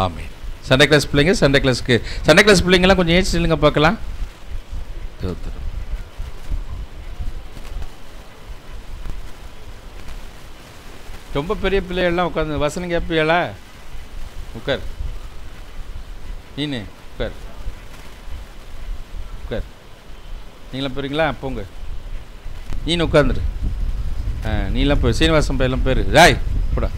ஆமென். Sunday class பிள்ளைங்க, Sunday class பிள்ளைங்கெல்லாம் கொஞ்சம் ஏற்றி இல்லைங்க பார்க்கலாம். ரொம்ப பெரிய பிள்ளைகள்லாம் உட்காந்து வசனம் கேட்பீங்களா? உட்கார், நீனு உட்கார். நீங்களாம் போகிறீங்களா? போங்க, நீனு உட்காந்துரு. நீலாம் போய் சீனிவாசம் பையெல்லாம் பேர் ராய் போடா.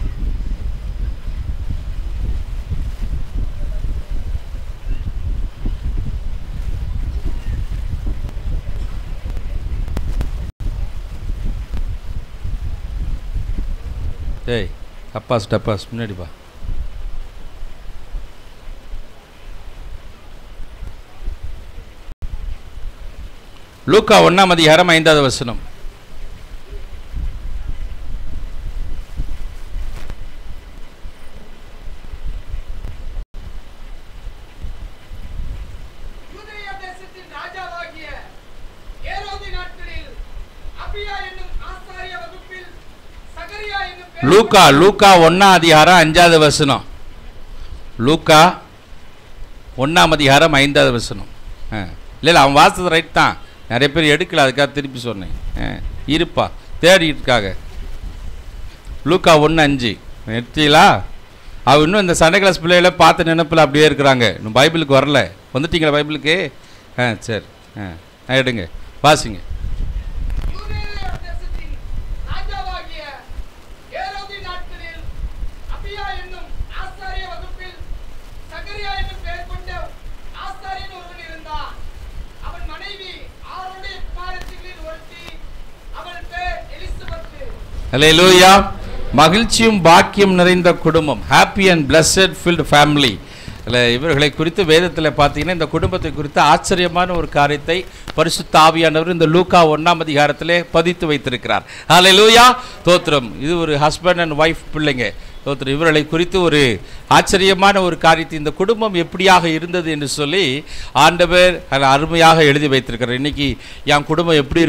டேய் டப்பாஸ் முன்னாடி பா. லூக்கா 1ஆம் அதிகாரம் 5வது வசனம். லூக்கா 1ஆம் அதிகாரம் 5வது வசனம். லூக்கா 1ஆம் அதிகாரம் 5வது வசனம். இல்லை அவன் வாசது ரைட் தான், நிறைய பேர் எடுக்கல, அதுக்காக திருப்பி சொன்னேன். இருப்பா தேடிட்டு இருக்காங்க. லூக்கா 1:5 எடுத்தீங்களா? அவ இன்னும் இந்த சண்டே கிளாஸ் பிள்ளைகளை பார்த்து நினைப்பில் அப்படியே இருக்கிறாங்க. இன்னும் பைபிளுக்கு வரல. வந்துட்டீங்களா பைபிளுக்கு? சரி, எடுங்க வாசிங்க. அல்லேலூயா. மகிழ்ச்சியும் பாக்கியம் நிறைந்த குடும்பம், happy and blessed filled family. இவர்களை குறித்து வேதத்தில் பார்த்தீங்கன்னா இந்த குடும்பத்தை குறித்து ஆச்சரியமான ஒரு காரியத்தை பரிசுத்த ஆவியானவர் இந்த லூக்கா 1ஆம் அதிகாரத்திலே பதித்து வைத்திருக்கிறார். அல்லேலூயா, தோத்திரம். இது ஒரு ஹஸ்பண்ட் அண்ட் ஒய்ஃப் பிள்ளைங்க. தோத்திரம். இவர்களை குறித்து ஒரு ஆச்சரியமான ஒரு காரியத்தை இந்த குடும்பம் எப்படியாக இருந்தது என்று சொல்லி ஆண்டவர் அருமையாக எழுதி வைத்திருக்கிறார். இன்றைக்கி என் குடும்பம் எப்படி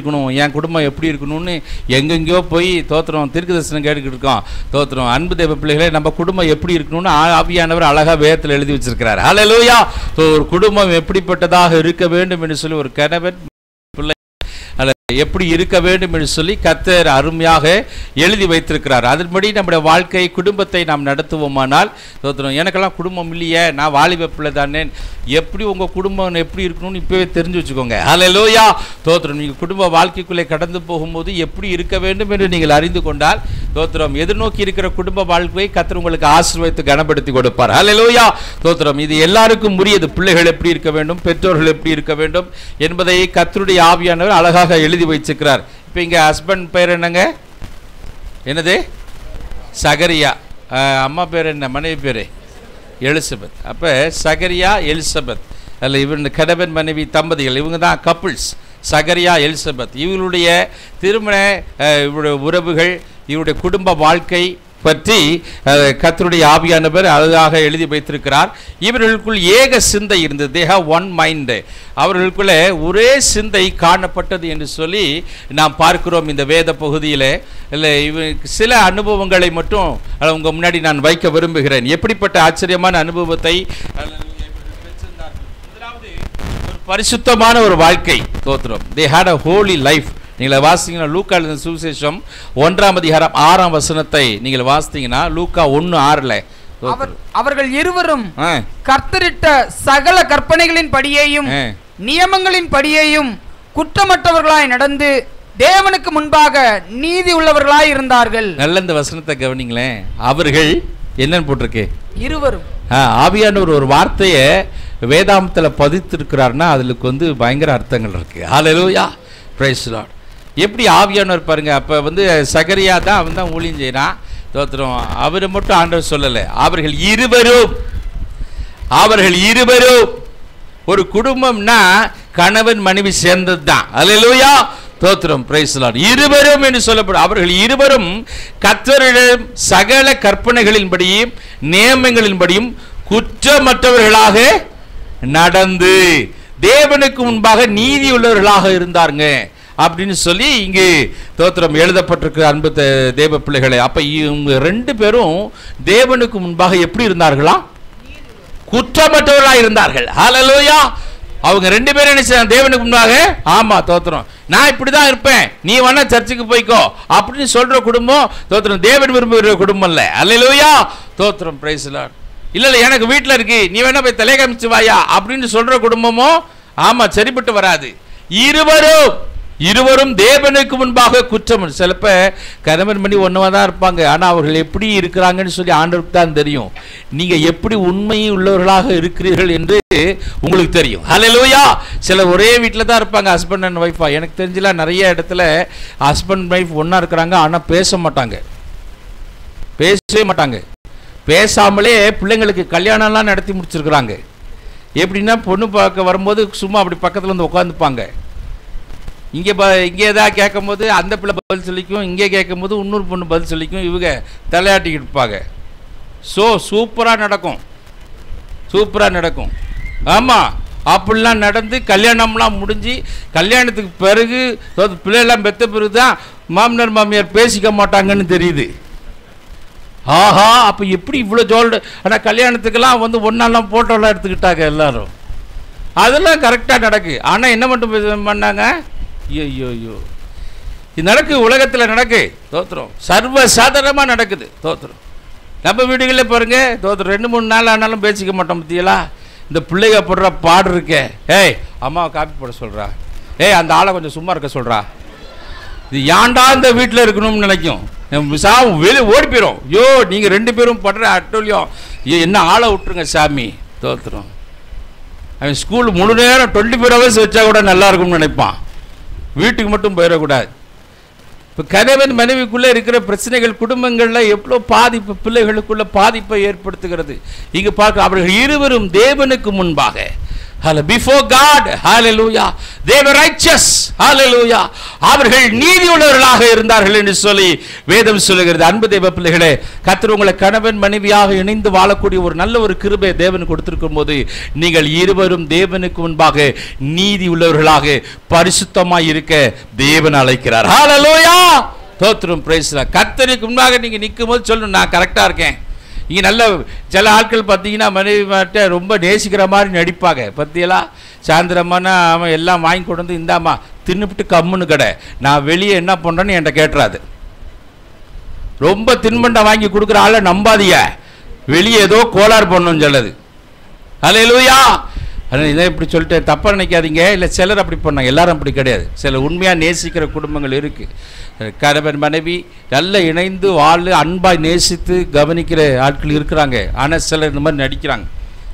இருக்கணும்னு எங்கெங்கேயோ போய் தோத்திரம் தீர்க்கதரிசனம் கேட்டுக்கிட்டு இருக்கோம். தோத்திரம். அன்பு தேவ பிள்ளைகளே, நம்ம குடும்பம் எப்படி இருக்கணும்னு ஆவியானவர் அழகாக வேதத்தில் எழுதி வச்சிருக்கிறார். அல்லேலூயா. ஒரு குடும்பம் எப்படிப்பட்டதாக இருக்க வேண்டும் என்று சொல்லி ஒரு கணவன் பிள்ளை எப்படி இருக்க வேண்டும் என்று சொல்லி கர்த்தர் அருமையாக எழுதி வைத்திருக்கிறார். அதன்படி நம்முடைய வாழ்க்கை குடும்பத்தை நாம் நடத்துவோமானால், எனக்கெல்லாம் குடும்பம் இல்லையே, நான் வாலிப பிள்ளை தானே, எப்படி உங்கள் குடும்பம் எப்படி இருக்கணும்னு இப்போவே தெரிஞ்சு வச்சுக்கோங்க. அல்லேலூயா, தோத்திரம். நீங்கள் குடும்ப வாழ்க்கைக்குள்ளே கடந்து போகும்போது எப்படி இருக்க வேண்டும் என்று நீங்கள் அறிந்து கொண்டால், தோத்திரம், எதிர்நோக்கி இருக்கிற குடும்ப வாழ்க்கையை கர்த்தர் உங்களுக்கு ஆசீர்வதித்து கனப்படுத்தி கொடுப்பார். அல்லேலூயா, தோத்திரம். இது எல்லாருக்கும் உரியது. பிள்ளைகள் எப்படி இருக்க வேண்டும், பெற்றோர்கள் எப்படி இருக்க வேண்டும் என்பதை கர்த்தருடைய ஆவியானவர் அழகாக எழுதி வச்சிருக்கிறார். இப்போ இங்கே ஹஸ்பண்ட் பேர் என்னது? சகரியா. அம்மா பேர் என்ன? மனைவி பேர் எலிசபெத். அப்போ சகரியா எலிசபெத் அல்ல, இவங்க கணவன் மனைவி தம்பதிகள், இவங்க தான் கப்புள்ஸ். சகரியா எலிசபெத். இவங்களுடைய திருமண இவருடைய உறவுகள், இவருடைய குடும்ப வாழ்க்கை பற்றி கர்த்தருடைய ஆவியானவர் அழகாக எழுதி வைத்திருக்கிறார். இவர்களுக்குள் ஏக சிந்தை இருந்தது. they have one mind. அவர்களுக்குள்ளே ஒரே சிந்தை காணப்பட்டது என்று சொல்லி நாம் பார்க்கிறோம் இந்த வேத பகுதியில். இல்லை, சில அனுபவங்களை மட்டும் உங்கள் முன்னாடி நான் வைக்க விரும்புகிறேன். எப்படிப்பட்ட ஆச்சரியமான அனுபவத்தை முதலாவது, ஒரு பரிசுத்தமான ஒரு வாழ்க்கை. தோத்திரம். they had a holy life. நீங்கள் வாசிங்கன்னா லூக்கா எழுதின சுவிசேஷம் 1ஆம் அதிகாரம் 6ஆம் வசனத்தை நீங்கள் வாசித்தீங்கன்னா லூக்கா 1:6 அவர்கள் இருவரும் கர்த்தரிட்ட சகல கற்பனைகளின் படியையும் நியமங்களின் படியையும் குற்றமற்றவர்களாய் நடந்து தேவனுக்கு முன்பாக நீதி உள்ளவர்களாய் இருந்தார்கள். நல்ல இந்த வசனத்தை கவனிங்களேன். அவர்கள் என்னன்னு போட்டிருக்கு? இருவரும். ஆவியானவர் ஒரு வார்த்தையை வேதாந்தத்தில் பதித்திருக்கிறார்னா அதுக்கு பயங்கர அர்த்தங்கள் இருக்கு. ஹல்லேலூயா, பிரைஸ் தி லார்ட். எப்படி ஆவியானவர் பாருங்க. அப்போ சகரியா தான் அவன் தான் ஊழியம் செய்யறான். தோத்திரம். அவரை மட்டும் ஆண்டவர் சொல்லலை. அவர்கள் இருவரும் ஒரு குடும்பம்னா கணவன் மனைவி சேர்ந்தது தான். அல்லேலூயா, தோத்திரம், பிரைஸ் தி லார்ட். இருவரும் என்று சொல்லப்படும். அவர்கள் இருவரும் கர்த்தரிடம் சகல கற்பனைகளின்படியும் நியமங்களின்படியும் குற்றமற்றவர்களாக நடந்து தேவனுக்கு முன்பாக நீதி உள்ளவர்களாக இருந்தாங்க அப்படின்னு சொல்லி இங்கு தோத்திரம் எழுதப்பட்டிருக்கிற அன்பு தேவ பிள்ளைகளை. அப்ப இவங்க ரெண்டு பேரும் தேவனுக்கு முன்பாக எப்படி இருந்தார்களா? குற்றமற்றவர்களாக இருந்தார்கள். ஹல்லேலூயா. அவங்க 2 பேரும் என்ன செய்றாங்க தேவனுக்கு முன்பாக? ஆமா தோத்திரம், நான் இப்படிதான் இருப்பேன், நீ வேணா சர்ச்சுக்கு போய்க்கோ அப்படின்னு சொல்ற குடும்பம் தோத்திரம் தேவன் விரும்புகிற குடும்பம் இல்ல. ஹல்லேலூயா தோத்திரம். Price the Lord. இல்ல எனக்கு வீட்டில் இருக்கு, நீ வேணா போய் தலை காமிச்சு வாயா அப்படின்னு சொல்ற குடும்பமோ ஆமா சரிப்பட்டு வராது. இருவரும் தேவனுக்கு முன்பாக குற்றம். சிலப்ப கணவன் மணி ஒன்னவா தான் இருப்பாங்க, ஆனா அவர்கள் எப்படி இருக்கிறாங்கன்னு சொல்லி ஆண்டவருக்கு தான் தெரியும். நீங்க எப்படி உண்மை உள்ளவர்களாக இருக்கிறீர்கள் என்று உங்களுக்கு தெரியும். ஹல்லேலூயா. சில ஒரே வீட்டில் தான் இருப்பாங்க, ஹஸ்பண்ட் அண்ட் ஒய்ஃபா. எனக்கு தெரிஞ்சல நிறைய இடத்துல ஹஸ்பண்ட் ஒய்ஃப் ஒன்னா இருக்கிறாங்க, ஆனா பேசவே மாட்டாங்க. பேசாமலே பிள்ளைங்களுக்கு கல்யாணம்லாம் நடத்தி முடிச்சிருக்கிறாங்க. எப்படின்னா பொண்ணு பார்க்க வரும்போது சும்மா அப்படி பக்கத்தில் வந்து உட்காந்துப்பாங்க. இங்கே ஏதாவது கேட்கும் போது அந்த பிள்ளை பதில் சொல்லிக்கும், இங்கே கேட்கும் போது இன்னொரு பொண்ணு பதில் சொல்லிக்கும், இவங்க தலையாட்டிக்கிட்டு இருப்பாங்க. சூப்பராக நடக்கும். ஆமாம், அப்படிலாம் நடந்து கல்யாணம்லாம் முடிஞ்சு கல்யாணத்துக்கு பிறகு பிள்ளைலாம் பெற்ற பிறகு தான் மாமனார் மாமியார் பேசிக்க மாட்டாங்கன்னு தெரியுது. ஆஹா, அப்போ எப்படி இவ்வளோ ஜோல்டு. ஆனால் கல்யாணத்துக்கெல்லாம் வந்து ஒன்றாலாம் ஃபோட்டோலாம் எடுத்துக்கிட்டாங்க எல்லாரும். அதெல்லாம் கரெக்டாக நடக்கு. ஆனால் என்ன மட்டும் பண்ணாங்க? ஐயோ இது நடக்கு, உலகத்தில் நடக்கு தோத்திரம், சர்வசாதாரணமாக நடக்குது தோத்திரம். நம்ம வீடுகளில் பாருங்க தோத்திரம் 2-3 நாள் ஆனாலும் பேசிக்க மாட்டோம். பற்றியலா இந்த பிள்ளைங்க போடுற பாடு இருக்கே, ஏய் அம்மாவை காப்பி போட சொல்கிறா, ஏய் அந்த ஆளை கொஞ்சம் சும்மா இருக்க சொல்கிறா, இது ஏன்டா இந்த வீட்டில் இருக்கணும்னு நினைக்கும். வெளியே ஓடி போயிடும். ஐயோ நீங்கள் 2 பேரும் படுற அட்டோலியம், என்ன ஆளை விட்டுருங்க சாமி தோத்திரம். அவன் ஸ்கூல் முழு நேரம் 24 hours வச்சா கூட நல்லா இருக்கும்னு நினைப்பான். வீட்டுக்கு மட்டும் போயிடக்கூடாது. இப்போ கணவன் மனைவிக்குள்ளே இருக்கிற பிரச்சனைகள் குடும்பங்களில் எவ்வளோ பாதிப்பு, பிள்ளைகளுக்குள்ள பாதிப்பை ஏற்படுத்துகிறது. இங்கே பார்க்க அவர்கள் இருவரும் தேவனுக்கு முன்பாக before God, hallelujah, they were righteous, hallelujah, அவர்கள் நீதி உள்ளவர்களாக இருந்தார்கள் என்று சொல்லி வேதம் சொல்லுகிறது. அன்பு தேவ பிள்ளைகளே, கர்த்தர் உங்களை கணவன் மனைவியாக இணைந்து வாழக்கூடிய ஒரு நல்ல ஒரு கிருபை தேவன் கொடுத்திருக்கும் போது நீங்கள் இருவரும் தேவனுக்கு முன்பாக நீதி உள்ளவர்களாக பரிசுத்தமாய் இருக்க தேவன் அழைக்கிறார். hallelujah தோத்திரம். Price the Lord. கர்த்தருக்கு முன்பாக நீங்க நிற்கும் போது சொல்லணும், நான் கரெக்டா இருக்கேன். இங்கே நல்ல சில ஆட்கள் பார்த்தீங்கன்னா மனைவி மாட்ட ரொம்ப நேசிக்கிற மாதிரி நடிப்பாங்க. பற்றியெல்லாம் சாயந்தரமானா அவன் எல்லாம் வாங்கி கொண்டு வந்து இந்தாம்மா தின்னுபிட்டு கம்முன்னு கடை, நான் வெளியே என்ன பண்ணுறேன்னு என்கிட்ட கேட்டுறாது. ரொம்ப தின்பண்டம் வாங்கி கொடுக்குற ஆளை நம்பாதீங்க, வெளியே ஏதோ கோளாறு பண்ணணும்னு சொல்லுது. ஹல்லேலூயா. இதை இப்படி சொல்லிட்டு தப்பாக நினைக்காதீங்க. இல்லை சிலர் அப்படி பண்ணாங்க, எல்லாரும் அப்படி கிடையாது. சில உண்மையாக நேசிக்கிற குடும்பங்கள் இருக்குது. கணவன் மனைவி நல்ல இணைந்து வாழ்ந்து அன்பாய் நேசித்து கவனிக்கிற ஆட்கள் இருக்கிறாங்க. ஆனால் சிலர் இந்த மாதிரி நடிக்கிறாங்க.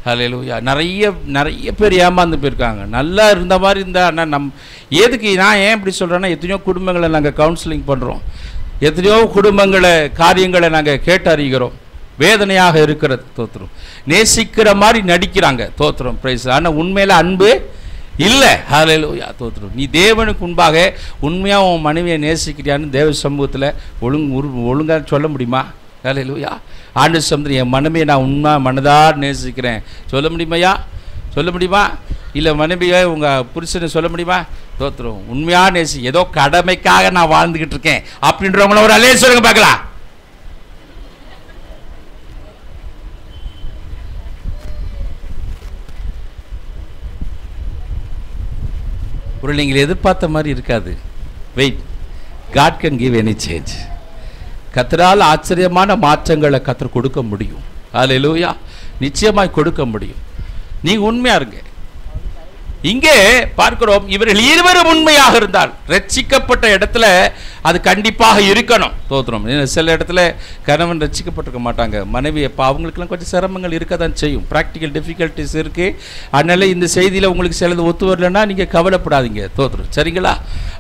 ஹல்லேலூயா. நிறைய பேர் ஏமாந்து போயிருக்காங்க. நல்லா இருந்த மாதிரி இருந்தால். ஆனால் எதுக்கு நான் ஏன் இப்படி சொல்கிறேன்னா, எத்தனையோ குடும்பங்களை நாங்கள் கவுன்சிலிங் பண்ணுறோம், எத்தனையோ காரியங்களை நாங்கள் கேட்டு அறிகிறோம். வேதனையாக இருக்கிறது தோத்திரம். நேசிக்கிற மாதிரி நடிக்கிறாங்க தோத்திரம். பிரைஸ். ஆனால் உண்மையில அன்பு இல்லை. ஹல்லேலூயா தோத்திரம். நீ தேவனுக்கு முன்பாக உண்மையாக உன் மனைவியை நேசிக்கிறியான்னு தேவ சமூகத்தில் ஒழுங்காக சொல்ல முடியுமா? ஹல்லேலூயா. ஆண்டு சமுத்திரம் என் மனைவியை நான் உண்மை மனதார் நேசிக்கிறேன் சொல்ல முடியுமையா? சொல்ல முடியுமா? இல்லை மனைவியை உங்கள் புருஷனை சொல்ல முடியுமா? தோத்திரம். உண்மையாக நேசி, ஏதோ கடமைக்காக நான் வாழ்ந்துக்கிட்டு இருக்கேன் அப்படின்றவங்கள ஒரு அலே சொல்லுங்க பார்க்கலாம். ஒரு நீங்கள் எதிர்பார்த்த மாதிரி இருக்காது. Wait, God can give any change. கர்த்தரால் ஆச்சரியமான மாற்றங்களை கர்த்தர் கொடுக்க முடியும். ஹல்லேலூயா. நிச்சயமாய் கொடுக்க முடியும். நீங்க உண்மையா இருங்க. இங்கே பார்க்கிறோம், இவர்கள் இருவரும் உண்மையாக இருந்தால் ரட்சிக்கப்பட்ட இடத்துல அது கண்டிப்பாக இருக்கணும் தோத்திரம். சில இடத்துல கணவன் ரட்சிக்கப்பட்டிருக்க மாட்டாங்க, மனைவி அவங்களுக்குலாம் கொஞ்சம் சிரமங்கள் இருக்க தான் செய்யும், ப்ராக்டிக்கல் டிஃபிகல்ட்டிஸ் இருக்குது. அதனால் இந்த செய்தியில் உங்களுக்கு சிலது ஒத்து வரலன்னா நீங்கள் கவலைப்படாதீங்க தோத்திரம், சரிங்களா?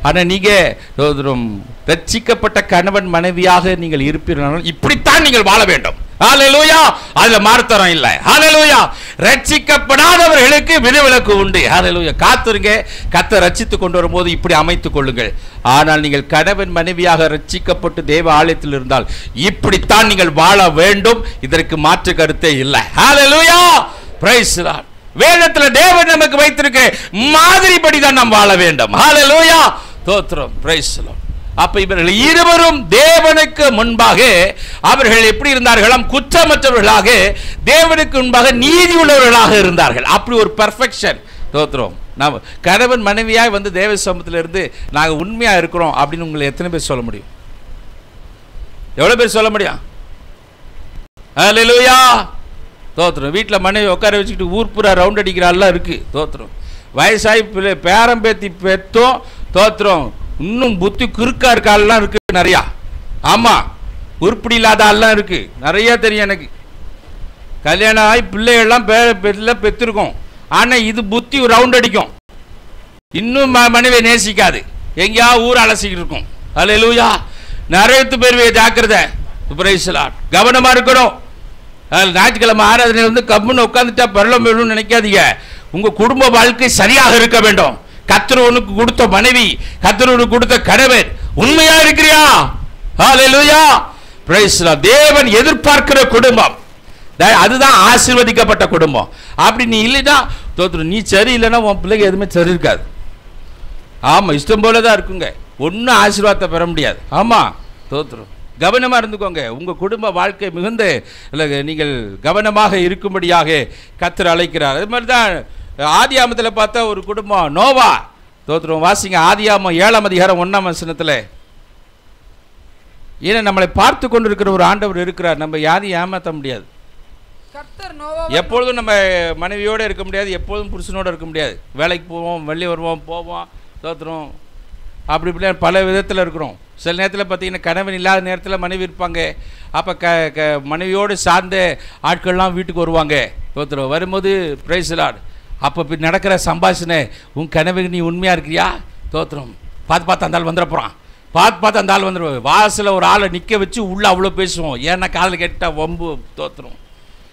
ஆனால் நீங்கள் தோத்திரம் ரட்சிக்கப்பட்ட கணவன் மனைவியாக நீங்கள் இருப்பீர்கள், இப்படித்தான் நீங்கள் வாழ வேண்டும். ஹல்லேலூயா. அதுல மார்த்தரம் இல்லை. ஹல்லேலூயா. ரட்சிக்கப்படாதவர்களுக்கு விதிவிலக்கு உண்டு. ஹல்லேலூயா. காத்துருங்க, கர்த்தர் ரட்சித்து கொண்டு வரும்போது இப்படி அமைத்துக் கொள்ளுங்கள். ஆனால் நீங்கள் கணவன் மனைவியாக ரட்சிக்கப்பட்டு தேவ ஆலயத்தில் இருந்தால் இப்படித்தான் நீங்கள் வாழ வேண்டும். இதற்கு மாற்று கருத்தே இல்லை. ஹல்லேலூயா. Praise the Lord. வேதத்தில் தேவன் நமக்கு வைத்திருக்கிற மாதிரிப்படி தான் நாம் வாழ வேண்டும். ஹல்லேலூயா. ஸ்தோத்திரம். Price the Lord. அப்ப இவர்கள் இருவரும் தேவனுக்கு முன்பாக அவர்கள் எப்படி இருந்தார்களாம்? குற்றமற்றவர்களாக, தேவனுக்கு முன்பாக நீதி உள்ளவர்களாக இருந்தார்கள். அப்படி ஒரு பெர்ஃபெக்ஷன். தோத்திரம். நாம் கணவன் மனைவியாய் வந்து தேவ சமூகத்தில் இருந்து நாங்கள் உண்மையா இருக்கிறோம் அப்படின்னு உங்களை எத்தனை பேர் சொல்ல முடியும்? எவ்வளவு பேர் சொல்ல முடியும்? ஹல்லேலூயா. தோத்திரம். வீட்டில் மனைவி உட்கார வச்சுக்கிட்டு ஊர் பூரா ரவுண்ட் அடிக்கிறாள்லாம் இருக்கு. தோத்திரம். வயசாகி பேரம் பேத்தி பெத்தோம். தோத்திரம். இன்னும் புத்தி குறுக்கா இருக்காலாம் இருக்கு நிறையா. ஆமா, உருப்படி இல்லாத ஆள்லாம் இருக்கு நிறைய தெரியும் எனக்கு. கல்யாணம் ஆகி பிள்ளைகள்லாம் பெற்றிருக்கோம். ஆனா இது புத்தி ரவுண்ட் அடிக்கும். இன்னும் மனைவியை நேசிக்காது, எங்கேயா ஊர் அலசிக்கிட்டு இருக்கும். ஹல்லேலூயா. நிறைய பேர் ஜாக்கிரதை. கவனமா இருக்கணும். ஞாயிற்றுக்கிழமை ஆராதனை வந்து கம்முன்னு உட்காந்துட்டா பரலம் வேணும்னு நினைக்காதீங்க. உங்க குடும்ப வாழ்க்கை சரியாக இருக்க வேண்டும். கர்த்தர் உனக்கு கொடுத்த மனைவி, கர்த்தர் உனக்கு கொடுத்த கணவன் உண்மையா இருக்கிறியா? ஹல்லேலூயா. Praise the Lord. தேவன் எதிர்பார்க்கிற குடும்பம் அதுதான் ஆசீர்வதிக்கப்பட்ட குடும்பம். அப்படி நீ இல்லைன்னா தோத்துரும். நீ சரி இல்லைன்னா உன் பிள்ளைங்க எதுவுமே சரி இருக்காது. ஆமா, இஷ்டம் போலதான் இருக்குங்க. ஒன்னும் ஆசீர்வாதத்தை பெற முடியாது. ஆமா, தோத்துரும். கவனமா இருந்துக்கோங்க. உங்க குடும்ப வாழ்க்கை மிகுந்த நீங்கள் கவனமாக இருக்கும்படியாக கர்த்தர் அழைக்கிறார். அது மாதிரிதான் ஆதியாமத்தில் பார்த்தா ஒரு குடும்பம் நோவா. தோத்திரம். வாசிங்க ஆதியாமம் 7ஆம் அதிகாரம் 1ஆம் வசனத்தில். ஏன்னா நம்மளை பார்த்து கொண்டு இருக்கிற ஒரு ஆண்டவர் இருக்கிறார். நம்ம யாரையும் ஏமாற்ற முடியாது. எப்பொழுதும் நம்ம மனைவியோடு இருக்க முடியாது, எப்பொழுதும் புருஷனோடு இருக்க முடியாது. வேலைக்கு போவோம், வெளியே வருவோம், போவோம். தோத்திரம். அப்படி இப்படி பல விதத்தில் இருக்கிறோம். சில நேரத்தில் பார்த்தீங்கன்னா கணவன் இல்லாத நேரத்தில் மனைவி இருப்பாங்க. அப்போ மனைவியோடு சார்ந்த ஆட்கள்லாம் வீட்டுக்கு வருவாங்க. தோத்திரம். வரும்போது பிரைஸ் தி லார்ட். அப்போ நடக்கிற சம்பாஷணை, உன் கனவுக்கு நீ உண்மையாக இருக்கிறியா? தோத்திரம். பார்த்து அந்த ஆள் வந்துட போகிறான். பார்த்து அந்த ஆள் வந்துடுவோம். வாசலில் ஒரு ஆளை நிற்க வச்சு உள்ளே அவ்வளோ பேசுவோம். ஏன்னா காதில் கேட்டால் வம்பு. தோத்திரம்.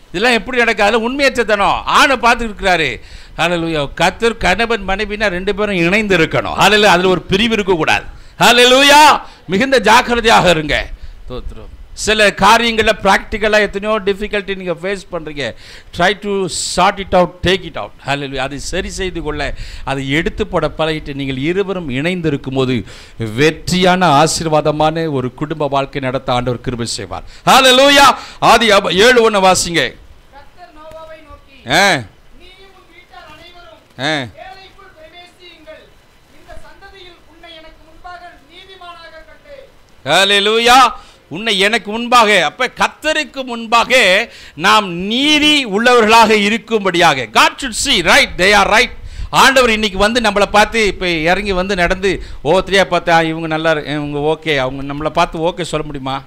இதெல்லாம் எப்படி நடக்காது? உண்மையற்றத்தனம். ஆணை பார்த்து இருக்கிறாரு. ஹல்லேலூயா. கர்த்தர் கணவன் மனைவினா 2 பேரும் இணைந்து இருக்கணும். ஹல்லேலூயா. அதில் ஒரு பிரிவு இருக்கக்கூடாது. ஹல்லேலூயா. மிகுந்த ஜாக்கிரதையாக இருங்க. தோத்திரம். சில காரியங்களில் ப்ராக்டிக்கலாக எத்தனையோ டிஃபிகல்ட்டி நீங்கள் ஃபேஸ் பண்ணுறீங்க. Try to sort it out, take it out. Hallelujah. அதை சரி செய்து கொள்ள அதை எடுத்து போட பழகிட்டு நீங்கள் இருவரும் இணைந்து இருக்கும்போது வெற்றியான ஆசீர்வாதமான ஒரு குடும்ப வாழ்க்கை நடத்த ஆண்டவர் கிருபை செய்வார். ஹல்லேலூயா. ஆதியாகமம் 7:1 வாசிங்க. ஹல்லேலூயா. உன்னை எனக்கு முன்பாக, அப்ப கர்த்தருக்கு முன்பாக நாம் நீதி உள்ளவர்களாக இருக்கும்படியாக. God should see, right? They are right. ஆண்டவர் இன்னைக்கு வந்து நம்மளை பார்த்து இப்போ இறங்கி வந்து நடந்து ஒவ்வொருத்தரையா பார்த்தா இவங்க நல்லா இவங்க ஓகே, அவங்க நம்மளை பார்த்து ஓகே சொல்ல முடியுமா?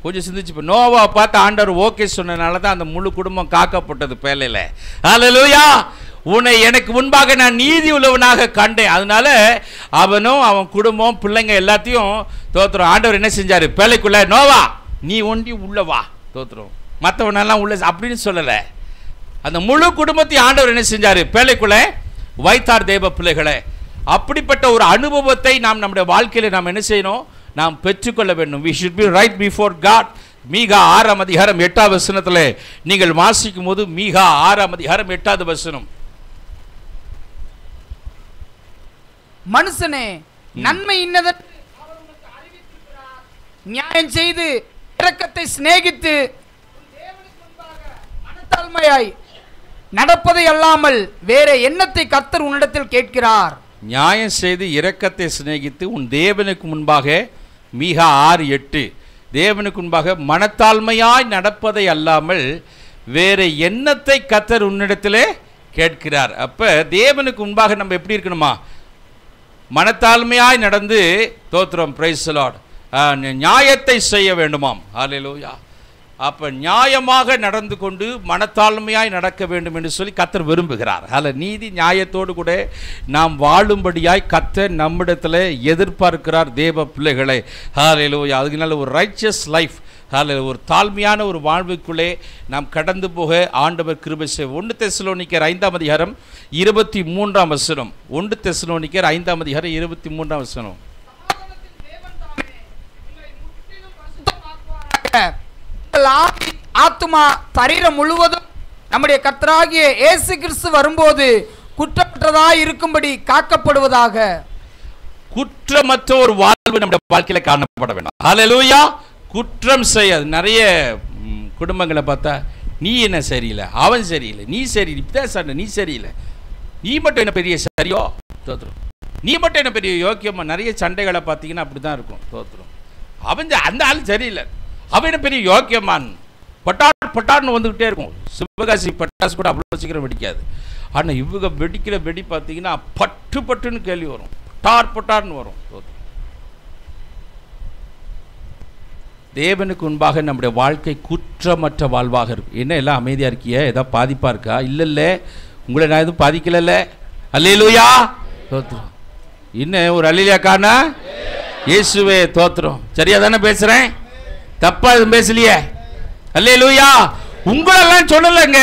கொஞ்சம் சிந்திச்சு. இப்போ நோவா பார்த்து ஆண்டவர் ஓகே சொன்னதுனால தான் அந்த முழு குடும்பம் காக்கப்பட்டது பேலையில். ஹல்லேலூயா. உன்னை எனக்கு முன்பாக நான் நீதி உள்ளவனாக கண்டேன். அதனால அவனும் அவன் குடும்பம் பிள்ளைங்க எல்லாத்தையும் தோத்துறோம். ஆண்டவர் என்ன செஞ்சாரு? பேலைக்குள்ள நோவா நீ ஒண்டி உள்ளவா. தோத்துறோம். மற்றவனெல்லாம் உள்ள அப்படின்னு சொல்லலை. அந்த முழு குடும்பத்தையும் ஆண்டவர் என்ன செஞ்சாரு? பேலைக்குள்ள வைத்தார். தேவ பிள்ளைகளை, அப்படிப்பட்ட ஒரு அனுபவத்தை நாம் நம்முடைய வாழ்க்கையில் நாம் என்ன செய்யணும்? நாம் பெற்றுக்கொள்ள வேண்டும். we should be right before God. மீகா 6ஆம் அதிகாரம் 8வது வசனத்தில் நீங்கள் வாசிக்கும் போது மீகா 6ஆம் அதிகாரம் 8வது வசனம். மனுஷனே, நன்மை இன்னதென்று அவர் உனக்கு அறிவித்திருக்கிறார். நியாயம் செய்து இரக்கத்தை சிநேகித்து தேவனுக்கு முன்பாக மனத்தாழ்மையாய் நடப்பதை அல்லாமல் வேற எண்ணத்தை கர்த்தர் உன்னிடத்தில் கேட்கிறார். நியாயம் செய்து இரக்கத்தை சிநேகித்து உன் தேவனுக்கு முன்பாக. மீகா 6:8. தேவனுக்கு முன்பாக மனத்தாழ்மையாய் நடப்பதை அல்லாமல் வேற எண்ணத்தை கர்த்தர் உன்னிடத்திலே கேட்கிறார். அப்ப தேவனுக்கு முன்பாக நம்ம எப்படி இருக்கணுமா? மனத்தாழ்மையாய் நடந்து தோத்திரம். Price the Lord. நியாயத்தை செய்ய வேண்டுமாம். ஹல்லேலூயா. அப்ப நியாயமாக நடந்து கொண்டு மனத்தாழ்மையாய் நடக்க வேண்டும் என்று சொல்லி கர்த்தர் விரும்புகிறார். நீதி நியாயத்தோடு கூட நாம் வாழும்படியாய் கர்த்தர் நம்மிடத்தில் எதிர்பார்க்கிறார் தேவ பிள்ளைகளை. ஹல்லேலூயா. அதுக்குனால ஒரு ரைச்சியஸ் லைஃப், ஒரு தாழ்மையான ஒரு வாழ்வுக்குள்ளே நாம் கடந்து போக ஆண்டவர் கிருபை செய்வார். 1 தெசலோனிக்கர் 5ஆம் அதிகாரம் 23ஆம் வசனம். 1 தெசலோனிக்கர் 5ஆம் அதிகாரம் 23ஆம் வசனம். ஆத்துமா சரீரம் முழுவதும் நம்முடைய கர்த்தராகிய இயேசு கிறிஸ்து வரும்போது குற்றமற்றதாய் இருக்கும்படி காக்கப்படுவதாக. குற்றமற்ற ஒரு வாழ்வு நம்முடைய வாழ்க்கையில காணப்பட வேண்டும். ஹல்லேலூயா. குற்றம் செய்யாது. நிறைய குடும்பங்களை பார்த்தா நீ என்ன சரியில்லை, அவன் சரியில்லை, நீ சரியில்லை, இப்பதான் சண்டை, நீ சரியில்லை, நீ மட்டும் என்ன பெரிய சரியோ, தோத்துரும், நீ மட்டும் என்ன பெரிய யோக்கியமா. நிறைய சண்டைகளை பார்த்தீங்கன்னா அப்படிதான் இருக்கும். தோத்துரும், அவன் அந்த ஆள் சரியில்லை, அவன் என்ன பெரிய யோக்கியமான், பட்டான்னு வந்துகிட்டே இருக்கும். சிவகாசி பட்டாசு கூட அவ்வளோ சீக்கிரம் வெடிக்காது. ஆனால் இவங்க வெடிக்கிற வெடி பார்த்தீங்கன்னா பட்டுன்னு கேள்வி வரும், பட்டார்னு வரும். தேவனுக்கு முன்பாக நம்முடைய வாழ்க்கை குற்றமற்ற வாழ்வாக இருக்கும். என்ன எல்லாம் அமைதியாக இருக்கிய, ஏதாவது பாதிப்பாக இருக்கா? இல்லை, உங்களை நான் எதுவும் பாதிக்கல. அல்லேலூயா. தோத்துரும். இன்னும் ஒரு அல்லேலூயா காணா? இயேசுவே தோத்துரும். சரியா தானே பேசுகிறேன்? தப்பா எதுவும் பேசலையே? அல்லேலூயா. உங்களெல்லாம் சொல்லலைங்க,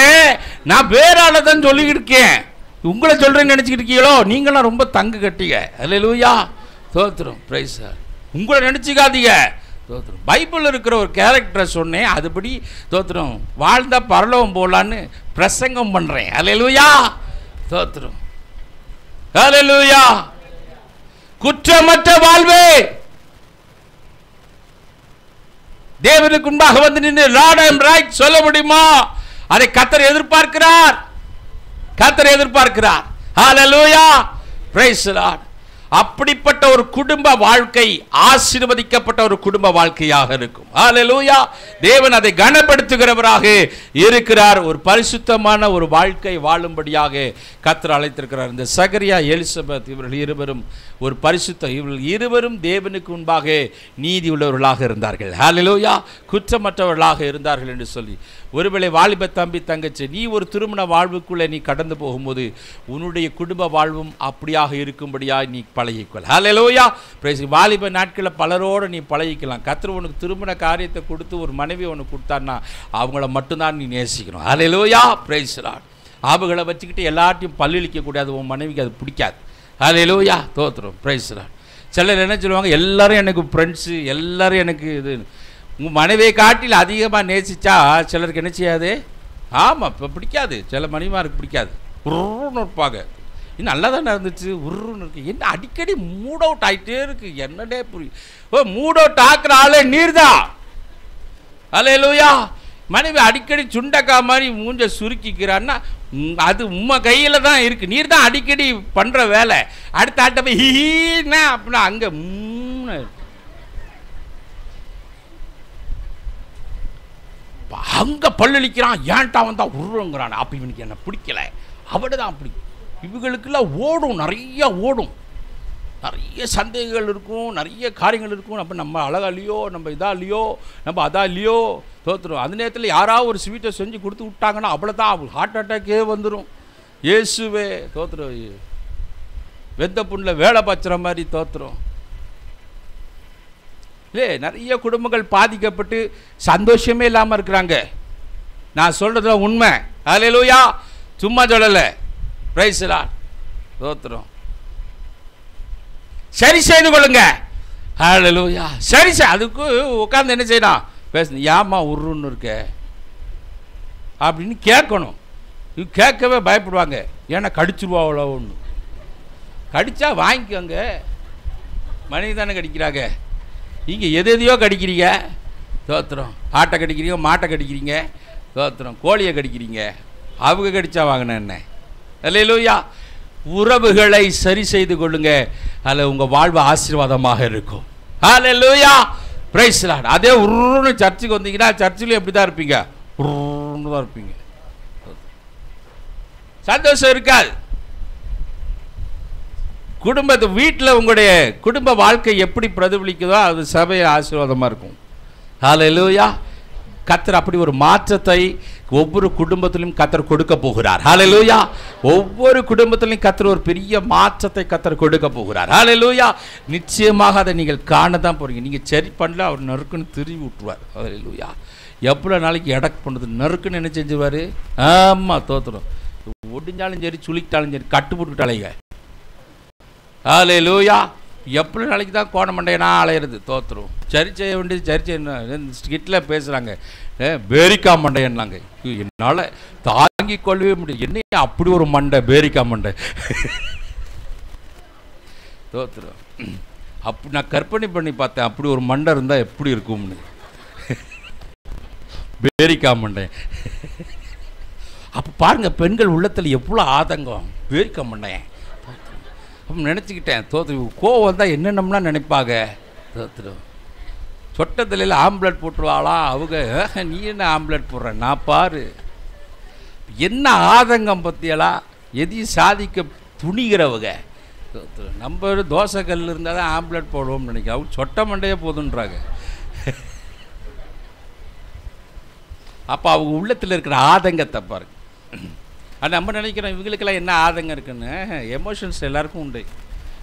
நான் வேற ஆளை தான் சொல்லிக்கிட்டு இருக்கேன். உங்களை சொல்கிறேன்னு நினச்சிக்கிட்டு இருக்கீங்களோ? நீங்களாம் ரொம்ப தங்கு கட்டிங்க. அல்லேலூயா. தோத்துரும். Praise sir. உங்களை நினச்சிக்காதீங்க. தோத்துரும். பைபிள் இருக்கிற ஒரு கேரக்டரை சொன்னேன், அதுபடி தோத்துரும் வாழ்ந்தா பரலோகம் போலான்னு பிரசங்கம் பண்ணுறேன். அல்லேலூயா. தோத்துரும். அல்லேலூயா. குற்றமற்ற வாழ்வே தேவனுக்கு முன்பாக வந்து நின்று லார்ட் ஐ அம் ரைட் சொல்ல முடியுமா? அதை கர்த்தர் எதிர்பார்க்கிறார். கர்த்தர் எதிர்பார்க்கிறார். ஹல்லேலூயா. Praise the Lord. அப்படிப்பட்ட ஒரு குடும்ப வாழ்க்கை ஆசீர்வதிக்கப்பட்ட ஒரு குடும்ப வாழ்க்கையாக இருக்கும். ஹல்லேலூயா. தேவன் அதை கனப்படுத்துகிறவராக இருக்கிறார். ஒரு பரிசுத்தமான ஒரு வாழ்க்கை வாழும்படியாக கர்த்தர் அழைத்திருக்கிறார். இந்த சகரியா எலிசபெத் இவர்கள் இருவரும் ஒரு இவர்கள் இருவரும் தேவனுக்கு முன்பாக நீதி உள்ளவர்களாக இருந்தார்கள். ஹல்லேலூயா. குற்றமற்றவர்களாக இருந்தார்கள் என்று சொல்லி, ஒருவேளை வாலிப தம்பி தங்கச்சி, நீ ஒரு திருமண வாழ்வுக்குள்ளே நீ கடந்து போகும்போது உன்னுடைய குடும்ப வாழ்வும் அப்படியாக இருக்கும்படியாக நீ பழகிக்கொள். ஹல்லேலூயா. பிரைஸ். வாலிப நாட்களில் பலரோடு நீ பழகிக்கலாம். கர்த்தர் உனக்கு திருமண காரியத்தை கொடுத்து ஒரு மனைவி உனக்கு கொடுத்தான்னா அவங்கள மட்டும்தான் நீ நேசிக்கணும். ஹல்லேலூயா. Praise Lord. அவங்களை வச்சுக்கிட்டு எல்லாத்தையும் பல்லிழிக்கக்கூடாது. உன் மனைவிக்கு அது பிடிக்காது. ஹல்லேலூயா. தோத்துரும். Praise Lord. சிலர் என்ன சொல்லுவாங்க, எல்லாரும் எனக்கு ஃப்ரெண்ட்ஸு, எல்லாரும் எனக்கு இது. உங்கள் மனைவியை காட்டில் அதிகமாக நேசித்தா சிலருக்கு என்ன செய்யாது? ஆமாம், இப்போ பிடிக்காது. சில மனைவிமாருக்கு பிடிக்காது. உருன்னு இருப்பாங்க. இன்னும் நல்லா தானே இருந்துச்சு, உருன்னு இருக்கு. என்ன அடிக்கடி மூட் அவுட் ஆகிட்டே இருக்கு, என்னடே புரியும். ஓ, மூட் அவுட் ஆக்குற ஆளே நீர் தான். அல்லேலூயா. மனைவி அடிக்கடி சுண்டக்கா மாதிரி மூஞ்ச சுருக்கிக்கிறான்னா அது உம்மை கையில் தான் இருக்குது. நீர் தான் அடிக்கடி பண்ணுற வேலை. அடுத்த ஆட்ட போய் ஹீன்னா அப்படின்னா அங்கே அங்கே பல்லளிக்கிறான், ஏன்ட்டா வந்தா உருங்கிறான். அப்போ இவனுக்கு என்ன பிடிக்கல, அவட தான் அப்படி. இவங்களுக்கெல்லாம் ஓடும், நிறைய ஓடும், நிறைய சந்தேகங்கள் இருக்கும், நிறைய காரியங்கள் இருக்கும். அப்போ நம்ம அழகா இல்லையோ, நம்ம இதா இல்லையோ, நம்ம அதா இல்லையோ, தோற்றுரும். அந்த நேரத்தில் யாராவது ஒரு ஸ்வீட்டை செஞ்சு கொடுத்து விட்டாங்கன்னா அவ்வளோதான், அவங்களுக்கு ஹார்ட் அட்டாக்கே வந்துடும். இயேசுவே தோற்றுரும். வெந்த புண்ணில் வேலை பச்சுற மாதிரி தோற்றுரும். இல்லை, நிறைய குடும்பங்கள் பாதிக்கப்பட்டு சந்தோஷமே இல்லாமல் இருக்கிறாங்க. நான் சொல்கிறதுல உண்மை. ஹல்லேலூயா. சும்மா சொல்லலை. Praise Lord. தோத்துரும். சரி செய்து கொள்ளுங்க. ஹல்லேலூயா. சரி அதுக்கு உட்காந்து என்ன செய்யணும்? பேசணும். ஏம்மா உருன்னு இருக்க அப்படின்னு கேட்கணும். இது கேட்கவே பயப்படுவாங்க. ஏன்னா கடிச்சிருவாங்களோ ஒன்று. கடித்தா வாங்கிக்கோங்க. மனைவி தானே கடிக்கிறாங்க. நீங்கள் எதையோ கடிக்கிறீங்க. தோத்துறோம். ஆட்டை கடிக்கிறீங்க, மாட்டை கடிக்கிறீங்க, தோத்துறோம், கோழியை கடிக்கிறீங்க. அவங்க கடித்தா வாங்கின என்ன? அல்லேலூயா. உறவுகளை சரி செய்து கொள்ளுங்க. அதில் உங்கள் வாழ்வு ஆசீர்வாதமாக இருக்கும். அல்லேலூயா. Praise Lord. அதே உருன்னு சர்ச்சுக்கு வந்தீங்கன்னா சர்ச்சில் எப்படி தான் இருப்பீங்க? உருன்னு தான் இருப்பீங்க. சந்தோஷம் இருக்காது. குடும்பத்து வீட்டில் உங்களுடைய குடும்ப வாழ்க்கை எப்படி பிரதிபலிக்குதோ அது சபையை ஆசீர்வாதமாக இருக்கும். ஹல்லேலூயா. கர்த்தர் அப்படி ஒரு மாற்றத்தை ஒவ்வொரு குடும்பத்திலும் கர்த்தர் கொடுக்க போகிறார். ஹல்லேலூயா. ஒவ்வொரு குடும்பத்திலும் கர்த்தர் ஒரு பெரிய மாற்றத்தை கர்த்தர் கொடுக்க போகிறார். ஹல்லேலூயா. நிச்சயமாக அதை நீங்கள் காண தான் போகிறீங்க. நீங்கள் சரி பண்ணல, அவர் நறுக்குன்னு திரும்பி விட்டுருவார். ஹல்லேலூயா. எவ்வளோ நாளைக்கு எடக்கு பண்ணுறது நறுக்குன்னு என்ன செஞ்சுவார்? ஆமாம், தோத்துடும். ஒடிஞ்சாலும் சரி, சுளிக்கிட்டாலும் சரி, கட்டு போட்டுக்கிட்டாலேங்க. ஹல்லேலூயா. எவ்வளோ நாளைக்கு தான் கோண மண்டையனா அலையிறது? தோத்துரும். சரி செய்ய வேண்டியது சரி செய்யணும். ஸ்கிட்டில் பேசுகிறாங்க, பேரிக்கா மண்டையன்னாங்க. என்னால் தாங்கிக் கொள்ளவே முடியாது. என்ன அப்படி ஒரு மண்டை, பேரிக்கா மண்டை. தோத்துரும். அப்படி நான் கற்பனை பண்ணி பார்த்தேன், அப்படி ஒரு மண்டை இருந்தால் எப்படி இருக்கும்னு. பேரிக்கா மண்டை. அப்போ பாருங்கள், பெண்கள் உள்ளத்தில் எவ்வளோ ஆதங்கம். பேரிக்கா மண்டேன் அப்போ நினச்சிக்கிட்டேன். கோவம் வந்தால் என்னென்னம்லாம் நினைப்பாங்க. சொட்டத்தில் ஆம்ப்ளேட் போட்டுருவாளா அவங்க. நீ என்ன ஆம்ப்ளேட் போடுற, நான் பாரு என்ன ஆதங்கம் பற்றியலாம். எதையும் சாதிக்க துணிகிறவங்க. நம்ம தோசை கல் இருந்தால் தான் ஆம்ப்ளேட் போடுவோம்னு நினைக்கிறேன். அவங்க சொட்ட மண்டையே போதுன்றாங்க. அப்போ அவங்க உள்ளத்தில் இருக்கிற ஆதங்கத்தை பாருங்க. அது நம்ம நினைக்கிறோம் இவங்களுக்கெல்லாம் என்ன ஆதங்கம் இருக்குன்னு. எமோஷன்ஸ் எல்லாருக்கும் உண்டு.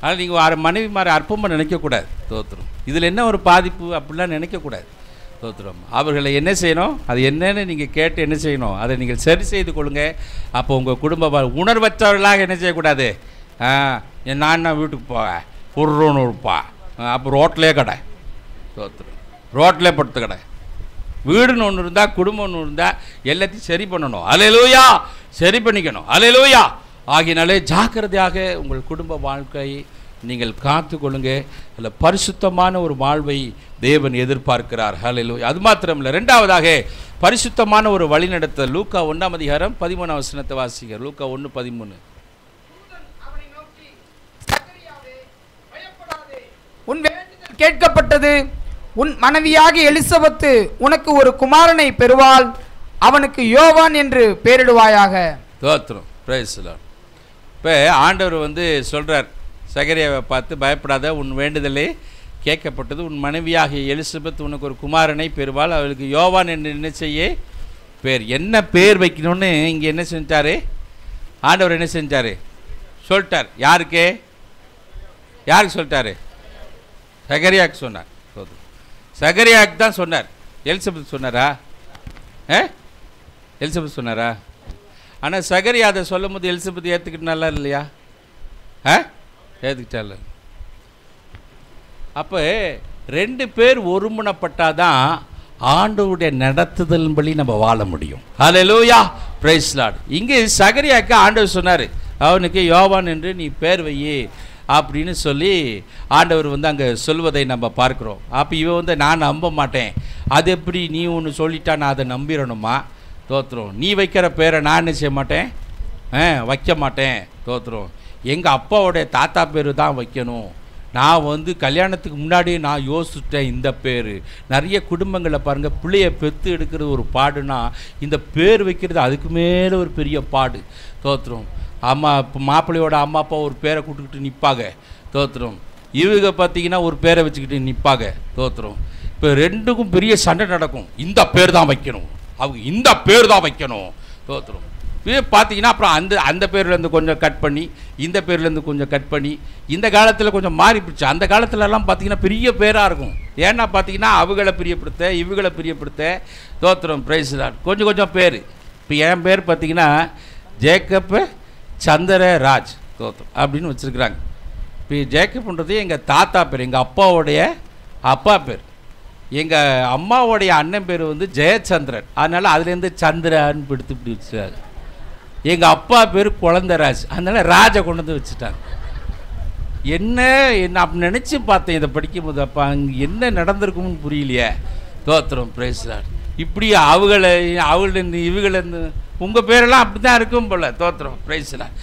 ஆனால் நீங்கள் மனைவி மாதிரி அற்பமாக நினைக்கக்கூடாது. தோத்துரும் இதில் என்ன ஒரு பாதிப்பு அப்படிலாம் நினைக்கக்கூடாது. தோத்துரும் அவர்களை என்ன செய்யணும், அது என்னன்னு நீங்கள் கேட்டு என்ன செய்யணும், அதை நீங்கள் சரி செய்து கொள்ளுங்க. அப்போ உங்கள் குடும்ப உணர்வற்றவர்களாக என்ன செய்யக்கூடாது. நான் வீட்டுக்கு போவேன் ஒரு ரூன்னு இருப்பா, அப்போ ரோட்லேயே கடை. தோத்துரும் ரோட்லேயே படுத்து கடை. வீடுன்னு ஒன்று இருந்தால், குடும்பம் ஒன்று இருந்தால் எல்லாத்தையும் சரி பண்ணணும். அல்லேலூயா, சரி பண்ணிக்கணும். அல்லேலூயா. ஆகினாலே ஜாக்கிரதையாக உங்கள் குடும்ப வாழ்க்கையை நீங்கள் காத்து கொள்ளுங்க. அதில் பரிசுத்தமான ஒரு வாழ்வை தேவன் எதிர்பார்க்கிறார். அல்லேலூயா. அது மாத்திரமில்லை, ரெண்டாவதாக பரிசுத்தமான ஒரு வழிநடத்தல். லூக்கா 1:13 வாசிங்க. லூக்கா 1:13. உன் வேண்டுதல் கேட்கப்பட்டது. உன் மனைவியாகிய எலிசபெத்து உனக்கு ஒரு குமாரனை பெறுவாள். அவனுக்கு யோவான் என்று பெயரிடுவாயாக. தோத்திரம். Price the Lord. இப்போ ஆண்டவர் சொல்கிறார் சகரியாவை பார்த்து, பயப்படாத, உன் வேண்டுதலே கேட்கப்பட்டது. உன் மனைவியாகிய எலிசபெத் உனக்கு ஒரு குமாரனை பெறுவாள். அவளுக்கு யோவான் என்று என்ன செய்ய பேர். என்ன பேர் வைக்கணும்னு இங்கே என்ன செஞ்சார் ஆண்டவர்? என்ன செஞ்சார் சொல்லிட்டார். யாருக்கு சொல்லிட்டாரு? சகரியாவுக்கு சொன்னார். சகரியாவுக்கு தான் சொன்னார். எலிசபெத் சொன்னாரா? எலிசபெத் சொன்னாரா? ஆனால் சகரியா அதை சொல்லும் போது எலிசபெத் ஏற்றுக்கிட்டனால இல்லையா? ஏற்றுக்கிட்டால. அப்போ 2 பேர் ஒருமுனப்பட்டாதான் ஆண்டவருடைய நடத்துதல்படி நம்ம வாழ முடியும். ஹல்லேலூயா, பிரைஸ் லார்ட். இங்கே சகரியாவுக்கு ஆண்டவர் சொன்னார், அவனுக்கு யோவான் என்று நீ பேர் வையே அப்படின்னு சொல்லி ஆண்டவர் அங்கே சொல்வதை நம்ம பார்க்குறோம். அப்போ இவன் நான் நம்ப மாட்டேன், அது எப்படி நீ ஒன்று சொல்லிட்டா நான் அதை நம்பிடணுமா? தோத்துரும். நீ வைக்கிற பேரை நான் என்ன செய்ய மாட்டேன், வைக்க மாட்டேன். தோத்துரும். எங்கள் அப்பாவோடைய தாத்தா பேர் தான் வைக்கணும். நான் கல்யாணத்துக்கு முன்னாடி நான் யோசிச்சிட்டேன் இந்த பேர். நிறைய குடும்பங்களை பாருங்கள், பிள்ளையை பெற்று எடுக்கிறது ஒரு பாடுனா இந்த பேர் வைக்கிறது அதுக்கு மேலே ஒரு பெரிய பாடு. தோத்துரும். அம்மா இப்போ மாப்பிள்ளையோட அம்மா அப்பா ஒரு பேரை கூட்டுக்கிட்டு நிற்பாங்க. தோத்துரும். இவங்க பார்த்தீங்கன்னா ஒரு பேரை வச்சுக்கிட்டு நிற்பாங்க. தோத்துரும். இப்போ 2க்கும் பெரிய சண்டை நடக்கும். இந்த பேர் தான் வைக்கணும், அவங்க இந்த பேர் தான் வைக்கணும். தோத்துரும். இது பார்த்தீங்கன்னா அப்புறம் அந்த பேர்லேருந்து கொஞ்சம் கட் பண்ணி, இந்த பேர்லேருந்து கொஞ்சம் கட் பண்ணி, இந்த காலத்தில் கொஞ்சம் மாறி போச்சு. அந்த காலத்துலலாம் பார்த்தீங்கன்னா பெரிய பேராக இருக்கும். ஏன்னா பார்த்தீங்கன்னா அவங்கள பிரியப்படுத்த இவங்களை பிரியப்படுத்த. தோத்துரும். Praise Lord. கொஞ்சம் கொஞ்சம் பேர். இப்போ என் பேர் பார்த்தீங்கன்னா ஜேக்கப்பு சந்திரராஜ் தோத்துரும் அப்படின்னு வச்சுருக்குறாங்க. இப்போ ஜேக்கப்ன்றது எங்கள் தாத்தா பேர், எங்கள் அப்பாவுடைய அப்பா பேர். எங்கள் அம்மாவுடைய அண்ணன் பேர் ஜெயச்சந்திரன், அதனால் அதுலேருந்து சந்திரான்னு இப்படி வச்சுட்டாங்க. எங்கள் அப்பா பேர் குழந்தராஜ், அதனால் ராஜை கொண்டு வந்து வச்சுட்டாங்க. என்ன அப்படி நினச்சி பார்த்தேன் இதை படிக்கும்போது, அப்போ அங்கே என்ன நடந்திருக்கும்னு புரியலையே. தோத்துரும். Praise Lord. இப்படி அவங்களேருந்து இவங்களேருந்து உங்கள் பேரெல்லாம் அப்படி தான் இருக்கும் போல். தோத்துரும். Praise Lord.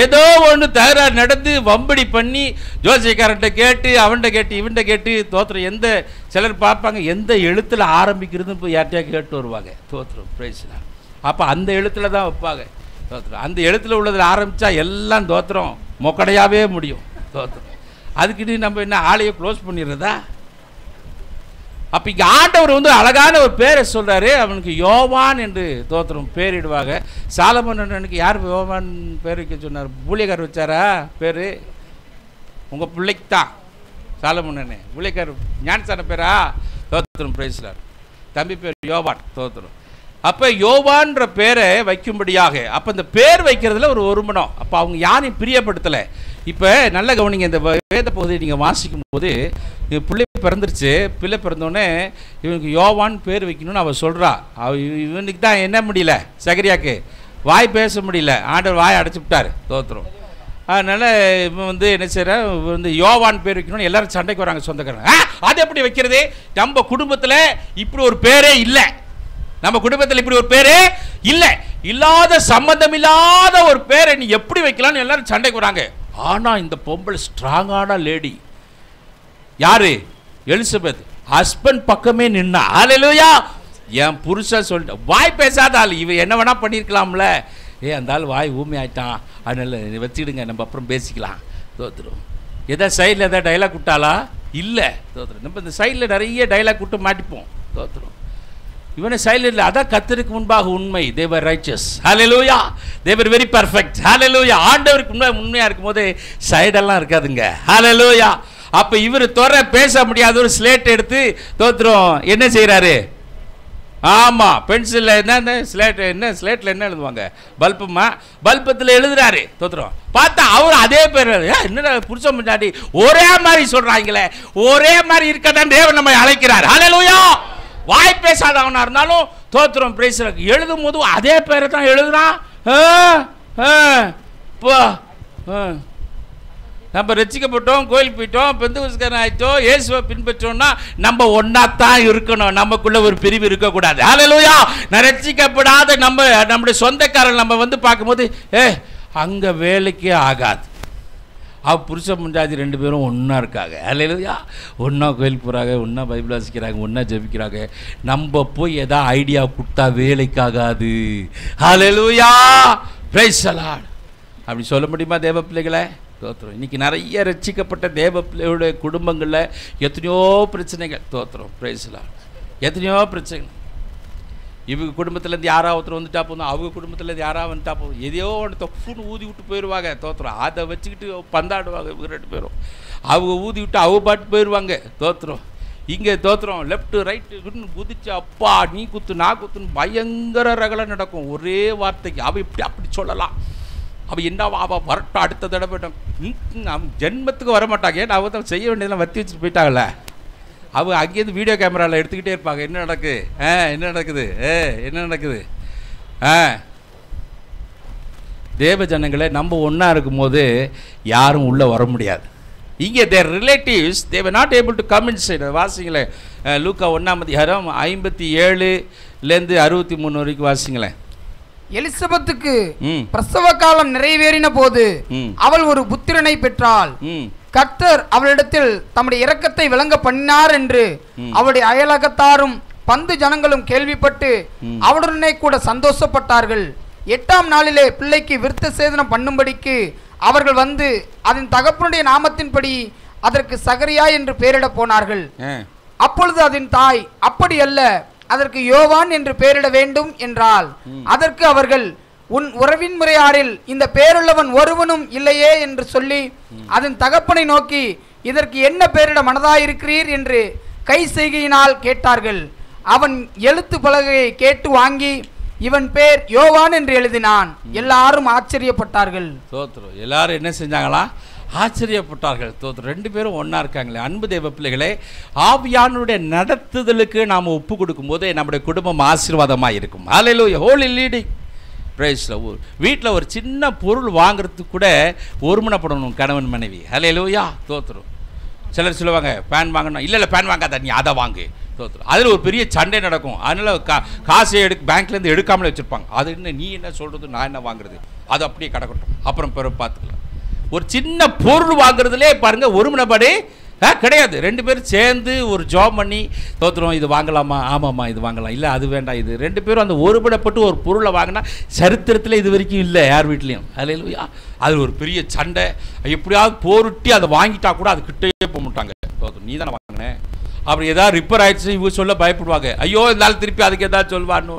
ஏதோ ஒன்று தகராறு நடந்து வம்படி பண்ணி ஜோசியக்காரன்ட்ட கேட்டு அவன்கிட்ட கேட்டு இவன்கிட்ட கேட்டு. தோத்துரும். எந்த சிலர் பார்ப்பாங்க எந்த எழுத்தில் ஆரம்பிக்கிறதுன்னு போய் யார்ட்டையா கேட்டு வருவாங்க. தோத்துரும். Praise Lord. அப்போ அந்த எழுத்தில் தான் வைப்பாங்க. தோத்துரும். அந்த எழுத்தில் உள்ளதில் ஆரம்பித்தா எல்லாம் தோத்துரும் மொக்கடையாகவே முடியும். தோத்துரும். அதுக்கிட்டு நம்ம என்ன ஆளையை க்ளோஸ் பண்ணிடுறதா? அப்போ இங்கே ஆண்டவர் அழகான ஒரு பேரை சொல்கிறாரு, அவனுக்கு யோவான் என்று தோத்திரம் பேரிடுவாங்க. சாலமோனுக்கு யார் யோவான் பேர் வைக்க சொன்னார்? ஊழியக்கார் வச்சாரா பேர்? உங்கள் பிள்ளைக்கு தான் சாலமோனே ஊழியக்கார் ஞானசான பேரா? தோத்திரம். Praise Lord. தம்பி பேர் யோவான். தோத்திரம். அப்போ யோவான்ற பேரை வைக்கும்படியாக, அப்போ இந்த பேர் வைக்கிறதுல ஒரு ஒருமனம். அப்போ அவங்க யாரையும் பிரியப்படுத்தலை. இப்போ நல்ல கவனிங்க, இந்த வேத பகுதியை நீங்கள் வாசிக்கும் போது பிள்ளை பிறந்துருச்சு. பிள்ளை பிறந்தோடனே இவனுக்கு யோவான் பேர் வைக்கணும்னு அவள் சொல்கிறா. இவனுக்கு தான் என்ன முடியல, சகரியாக்கு வாய் பேச முடியல. ஆண்டவர் வாயை அடைச்சி விட்டார். தோத்துரும். அதனால் இவன் வந்து என்ன செய்கிறான், வந்து யோவான் பேர் வைக்கணும்னு எல்லாரும் சண்டைக்கு வராங்க சொந்தக்காரங்க. அது எப்படி வைக்கிறது? நம்ம குடும்பத்தில் இப்படி ஒரு பேரே இல்லை, நம்ம குடும்பத்தில் இப்படி ஒரு பேரே இல்லை, இல்லாத சம்பந்தம் இல்லாத ஒரு பேரை நீ எப்படி வைக்கலாம்னு எல்லாரும் சண்டைக்கு வராங்க. ஆனால் இந்த பொம்பளை ஸ்ட்ராங்கான லேடி யாரு? எலிசபெத். ஹஸ்பண்ட் பக்கமே நின்னா. ஹல்லேலூயா. என் புருஷன் சொல்லிட்டு வாய் பேசாத ஆள், இவ என்ன வேணா பண்ணியிருக்கலாம்ல. அந்த ஆள் வாய் ஊமை ஆயிட்டான், அதனால வச்சுக்கிடுங்க, நம்ம அப்புறம் பேசிக்கலாம். தோத்துரும். எதாவது சைடில் எதாவது டைலாக் விட்டாலா? இல்லை. தோத்துரும். நம்ம இந்த சைடில் நிறைய டைலாக் விட்டு மாட்டிப்போம். தோத்துரும். இவனை சைடில் இல்லை. அதான் கர்த்தருக்கு முன்பாக உண்மை. they were righteous. Hallelujah. they were very perfect. ஹல்லேலூயா. ஆண்டவருக்கு உண்மையாக இருக்கும்போது சைடெல்லாம் இருக்காதுங்க. ஹல்லேலூயா. அப்போ இவர் பேச முடியாத ஒரு ஸ்லேட் எடுத்து தோத்துரும் என்ன செய்கிறாரு? ஆமாம், பென்சிலில் என்ன ஸ்லேட், என்ன ஸ்லேட்டில் என்ன எழுதுவாங்க? பல்புமா, பல்பத்தில் எழுதுறாரு. தோத்துரும். பார்த்தா அவர் அதே பேர். என்ன புருஷன் முன்னாடி ஒரே மாதிரி சொல்கிறாங்களே, ஒரே மாதிரி இருக்கதான் தேவன் நம்மை அழைக்கிறார். ஹல்லேலூயா. வாய் பேசாதவனாக இருந்தாலும் தோத்துரும் பிரைஸ் எழுதும் போது அதே பேரை தான் எழுதுறான். நம்ம ரசிக்கப்பட்டோம், கோயில் போயிட்டோம், பெந்தகோஸ்தேன் ஆயிட்டோம், இயேசுவை பின்பற்றோம்னா நம்ம ஒன்னாத்தான் இருக்கணும், நமக்குள்ள ஒரு பிரிவு இருக்கக்கூடாது. ஹல்லேலூயா. நான் ரசிக்கப்படாத நம்முடைய சொந்தக்காரன் நம்ம வந்து பார்க்கும்போது அங்கே வேலைக்கே ஆகாது. புருஷ முஞ்சாதி ரெண்டு பேரும் ஒன்றா இருக்காங்க. ஹல்லேலூயா. ஒன்றா கோயிலுக்கு போகிறாங்க, ஒன்றா பைபிள் வாசிக்கிறாங்க, ஒன்றா ஜெபிக்கிறாங்க. நம்ம போய் எதாவது ஐடியா கொடுத்தா வேலைக்காகாது. ஹல்லேலூயா. Praise the Lord. அப்படி சொல்ல முடியுமா தேவ பிள்ளைகளை? தோத்துரும். இன்றைக்கி நிறைய ரட்சிக்கப்பட்ட தேவ பிள்ளைகளுடைய குடும்பங்களில் எத்தனையோ பிரச்சனைகள். தோத்துரும். Praise the Lord. எத்தனையோ பிரச்சனை. இவங்க குடும்பத்துலேருந்து யாராவது ஒருத்தர் வந்துட்டா போதும், அவங்க குடும்பத்துலேருந்து யாராவது வந்துட்டா போதும், எதையோ ஒன்று தொப்புன்னு ஊதி விட்டு போயிடுவாங்க. தோத்துரும். அதை வச்சுக்கிட்டு பந்தாடுவாங்க இவங்க ரெண்டு பேரும். அவங்க ஊதி விட்டு அவங்க பாட்டு போயிடுவாங்க. தோத்துரும். இங்கே தோத்துரும் லெஃப்ட்டு ரைட்டு குதிச்சு அப்பா நீ குத்து நான் குத்துன்னு பயங்கர ரகலை நடக்கும். ஒரே வார்த்தைக்கு அவள் இப்படி அப்படி சொல்லலாம். அவள் என்ன அவள் வரட்டும், அடுத்த தடவை அவன் ஜென்மத்துக்கு வரமாட்டாங்க. ஏன்னா அவள் தான் செய்ய வேண்டியதெல்லாம் வத்தி வச்சுட்டு போயிட்டாங்கல்ல. அவங்க அங்கேருந்து வீடியோ கேமராவில் எடுத்துக்கிட்டே இருப்பாங்க. என்ன நடக்குது, என்ன நடக்குது, என்ன நடக்குது. தேவ ஜனங்களை நம்ம ஒன்றா இருக்கும்போது யாரும் உள்ளே வர முடியாது. இங்கே their relatives they were not able to come inside. வாசிங்களேன், லூக்கா 1ஆம் அதிகாரம் 57லேருந்து 63 வரைக்கும் வாசிங்களேன். எலிசபெத்துக்கு பிரசவ காலம் நிறைவேறின போது அவள் ஒரு புத்திரனை பெற்றாள். கர்த்தர் அவளிடத்தில் தம்முடைய இரக்கத்தை விளங்க பண்ணினார் என்று அவளுடைய அயலகத்தாரும் பந்து ஜனங்களும் கேள்விப்பட்டு அவளுடனே கூட சந்தோஷப்பட்டார்கள். 8ஆம் நாளிலே பிள்ளைக்கு விருத்த சேதனம் பண்ணும்படிக்கு அவர்கள் வந்து அதன் தகப்பனுடைய நாமத்தின்படி அதற்கு சகரியா என்று பெயரிட போனார்கள். அப்பொழுது அதன் தாய் அப்படி அல்ல, அதற்கு யோவான் என்று பெயரிட வேண்டும் என்றால். அதற்கு அவர்கள் உன் உறவின் முறையாரில் இந்த பேருள்ளவன் ஒருவனும் இல்லையே என்று சொல்லி அதன் தகப்பனை நோக்கி இதற்கு என்ன பெயரிட மனதாயிருக்கிறீர் என்று கை செய்கையினால் கேட்டார்கள். அவன் எழுத்து பலகையை கேட்டு வாங்கி இவன் பேர் யோவான் என்று எழுதினான். எல்லாரும் ஆச்சரியப்பட்டார்கள். தோத்திரம். எல்லாரும் என்ன செஞ்சாங்களா? ஆச்சரியப்பட்டார்கள். தோத்திரம். ரெண்டு பேரும் ஒன்றா இருக்காங்களே. அன்பு தேவ பிள்ளைகளே, ஆவியானுடைய நடத்துதலுக்கு நாம் ஒப்பு கொடுக்கும் போது நம்முடைய குடும்பம் ஆசீர்வாதமாக இருக்கும். ஹல்லேலூயா. ஹோலி லீடிங். பிரைஸ்ல வீட்டில் ஒரு சின்ன பொருள் வாங்குறதுக்கு கூட ஒருமனப்படணும் கணவன் மனைவி. ஹல்லேலூயா. தோத்திரம். சிலர் சொல்லுவாங்க பேன் வாங்கணும், இல்லை பேன் வாங்காத நீ அதை வாங்கு. தோத்திரம். அதில் ஒரு பெரிய சண்டை நடக்கும். அதனால் காசை பேங்க்லேருந்து எடுக்காமலே வச்சுருப்பாங்க. அது என்ன நீ என்ன சொல்கிறது, நான் என்ன வாங்குறது, அது அப்படியே கிடக்கட்டும், அப்புறம் பிறகு பார்த்துக்கலாம். ஒரு சின்ன பொருள் வாங்குறதுலே பாருங்கள் ஒருமனப்படி கிடையாது. ரெண்டு பேரும் சேர்ந்து ஒரு ஜாப் பண்ணி தோத்துறோம், இது வாங்கலாமா, ஆமாம்மா இது வாங்கலாம், இல்லை அது வேண்டாம், இது ரெண்டு பேரும் அந்த ஒருபடப்பட்டு ஒரு பொருளை வாங்கினா சரித்திரத்தில் இது வரைக்கும் இல்லை யார் வீட்லேயும். ஹல்லேலூயா. அது ஒரு பெரிய சண்டை. எப்படியாவது போருட்டி அதை வாங்கிட்டா கூட அது கிட்டே போக மாட்டாங்க. தோத்துறோம் நீ தானே வாங்கினேன். அப்படி ஏதாவது ரிப்பேர் ஆகிடுச்சு இவங்க சொல்ல பயப்படுவாங்க. ஐயோ இருந்தாலும் திருப்பி அதுக்கு ஏதாவது சொல்வான்னு.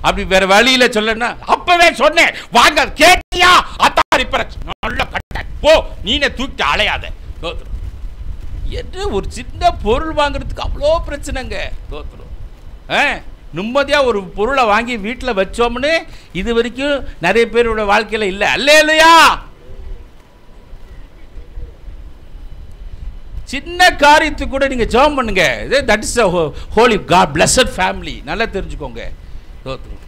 அப்படி வேற வழியில் சொல்லனா அப்பவே சொன்னேன் வாங்க கேட்டியா, அதான் ரிப்பேர் நல்ல கட்ட போ, நீனே தூக்கிட்டு அலையாத. தோத்துறோம். என்று ஒரு சின்ன பொருள் வாங்குறதுக்கு அவ்வளோ பிரச்சனைங்க. தோத்துறோம். நிம்மதியாக ஒரு பொருளை வாங்கி வீட்டில் வச்சோம்னு இது வரைக்கும் நிறைய பேரோட வாழ்க்கையில் இல்லை. அல்லேலூயா. சின்ன காரியத்துக்கு கூட நீங்கள் ஜெபம் பண்ணுங்க. That is holy God blessed family. நல்லா தெரிஞ்சுக்கோங்க. தோத்துறோம்.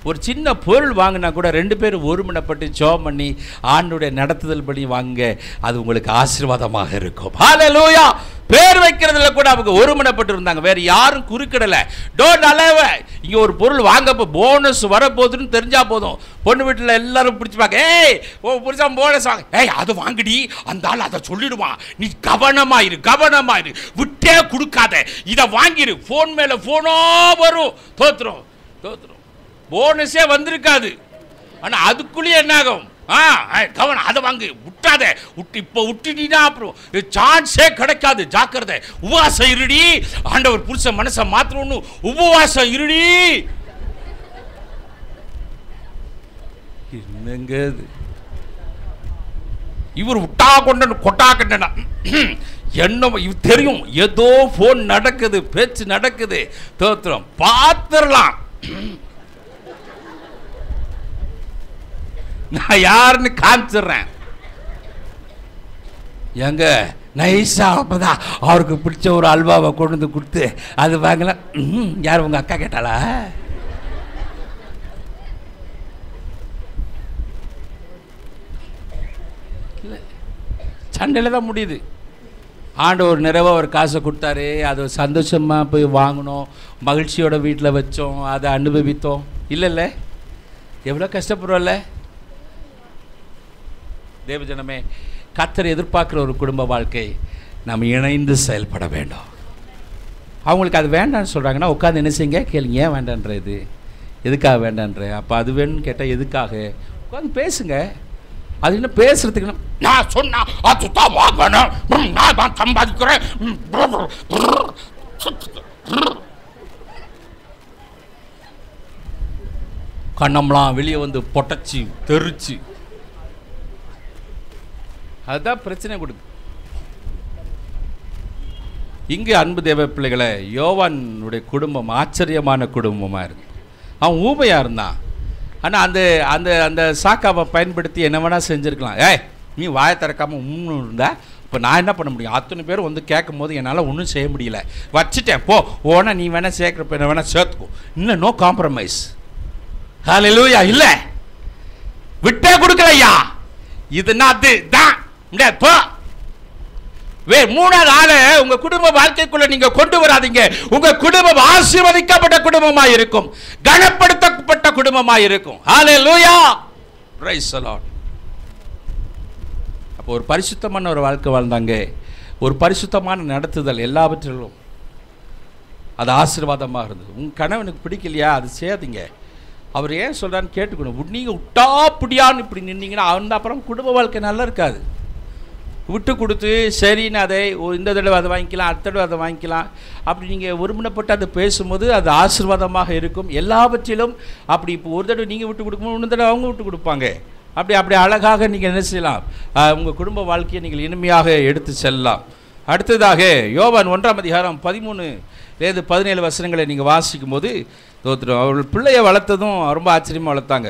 ஒரு சின்ன பொருள் வாங்கினா கூட 2 பேரும் ஒருமனப்பட்டு ஜெபம் பண்ணி ஆண்டவருடைய நடத்துதல் படி வாங்க, அது உங்களுக்கு ஆசீர்வாதமாக இருக்கும். ஹல்லேலூயா. பேர் வைக்கிறதுல கூட அவங்க ஒருமனப்பட்டு இருந்தாங்க, வேற யாரும் குறுக்கிடல. Don't allow. இங்க ஒரு பொருள் வாங்கப்போ போனஸ் வரப்போகுதுன்னு தெரிஞ்சா போதும், பொண்ணு வீட்டில் எல்லாரும் பிடிச்சிப்பாங்க. ஏய் ஓ புரிச்சா போனஸ் வாங்க, ஏய் அது வாங்கடி, அந்த ஆள் அதை சொல்லிடுவான், நீ கவனமாயிரு கவனமாயிரு, விட்டே கொடுக்காத, இதை வாங்கிரு. ஃபோன் மேல ஃபோனோ வரும், தோத்துரும் தோத்துரும், போனஸே வந்திருக்காது. ஆனா அதுக்குள்ளேயே என்ன ஆகும், கவனம், அதை வாங்கு, விட்டாத, இப்போ விட்டுட்டீங்கன்னா அப்புறம் சான்ஸே கிடைக்காது, ஜாக்கிரதை. உபவாசம் இருடி, ஆண்டவர் புருஷன் மனசை மாத்திரம்னு உபவாசம் இருடி. என்னங்க இவர் விட்டா கொண்ட கொட்டா கண்டனா என்ன தெரியும், ஏதோ போன் நடக்குது, பேச்சு நடக்குது, தோத்திரம் பார்த்துடலாம். நான் யாருன்னு காமிச்சிடுறேன். எங்க நைஸா அப்பதான் அவருக்கு பிடிச்ச ஒரு அல்வாவை கொண்டு வந்து கொடுத்து அது வாங்கல. யார் உங்க அக்கா கேட்டாளா? இல்லை, சண்டையில் தான் முடியுது. ஆண்டவர் நிறைவாக ஒரு காசை கொடுத்தாரு, அது சந்தோஷமாக போய் வாங்கினோம், மகிழ்ச்சியோட வீட்டில் வச்சோம், அதை அனுபவித்தோம். இல்லைல்ல, எவ்வளோ கஷ்டப்படுறோம்ல. தேவஜனமே, கர்த்தர் எதிர்பார்க்குற ஒரு குடும்ப வாழ்க்கை நாம் இணைந்து செயல்பட வேண்டும். அவங்களுக்கு அது வேண்டான்னு சொல்கிறாங்கன்னா உட்காந்து என்ன செய்யுங்க, கேளுங்க, ஏன் வேண்டான்றது, எதுக்காக வேண்டான்ற, அப்போ அது வேணும்னு கேட்டால் எதுக்காக உட்காந்து பேசுங்க. அது இன்னும் பேசுறதுக்கு நான் சொன்னா அதுதான் வாங்கணும், நான் தான் சம்பாதிக்கிறேன், கண்ணம்லாம் வெளியே வந்து பொட்டச்சி தெரிச்சு, அதுதான் பிரச்சனை கொடுக்கு. இங்கே அன்பு தேவ பிள்ளைகளை, யோவானுடைய குடும்பம் ஆச்சரியமான குடும்பமாக இருக்கு. அவன் ஊமையாக இருந்தான், ஆனால் அந்த அந்த அந்த சாக்காவை பயன்படுத்தி என்ன வேணால் செஞ்சுருக்கலாம். ஏய் நீ வாயை திறக்காமல் உம்னு இருந்தா இப்போ நான் என்ன பண்ண முடியும்? அத்தனை பேர் வந்து கேட்கும் போது என்னால் ஒன்றும் செய்ய முடியல, வச்சுட்டேன் போ, ஓனா நீ வேணால் சேர்க்குறப்ப என்ன வேணால் சேர்த்துக்கோ, இன்னும் நோ காம்ப்ரமைஸ். ஹல்லேலூயா. இல்லை, விட்டே கொடுக்கலையா, இதுனா அதுதான். மூணாவது ஆளு உங்க குடும்ப வாழ்க்கைக்குள்ள நீங்க கொண்டு வராதீங்க. உங்க குடும்பம் ஆசீர்வதிக்கப்பட்ட குடும்பமாய் இருக்கும், கனப்படுத்தப்பட்ட குடும்பமாய் இருக்கும். ஹல்லேலூயா, பிரைஸ் தி லார்ட். அப்போ ஒரு பரிசுத்தமான ஒரு வாழ்க்கை வாழ்ந்தாங்க, ஒரு பரிசுத்தமான நடத்துதல் எல்லாவற்றிலும் அது ஆசீர்வாதமாக இருந்தது. உங்க கணவனுக்கு பிடிக்கலையா, அது செய்யாதீங்க. அவர் ஏன் சொல்றான்னு கேட்டுக்கணும். நீங்கள் விட்டா பிடியான்னு இப்படி நின்னீங்கன்னா அவன் அப்புறம் குடும்ப வாழ்க்கை நல்லா இருக்காது. விட்டு கொடுத்து சரின்னு அதை இந்த தடவை அதை வாங்கிக்கலாம், அடுத்த தடவை அதை வாங்கிக்கலாம், அப்படி நீங்கள் ஒருமுனைப்பட்டு அதை பேசும்போது அது ஆசீர்வாதமாக இருக்கும் எல்லாவற்றிலும். அப்படி இப்போ ஒரு தடவை நீங்கள் விட்டு கொடுக்கும்போது இன்னொரு தடவை அவங்க விட்டு கொடுப்பாங்க. அப்படி அப்படி அழகாக நீங்கள் என்ன செய்யலாம், உங்கள் குடும்ப வாழ்க்கையை நீங்கள் இனிமையாக எடுத்து செல்லலாம். அடுத்ததாக யோவான் 1ஆம் அதிகாரம் 13-17 வசனங்களை நீங்கள் வாசிக்கும் போது தோத்துரும். அவர்கள் பிள்ளையை வளர்த்ததும் ரொம்ப ஆச்சரியமாக வளர்த்தாங்க.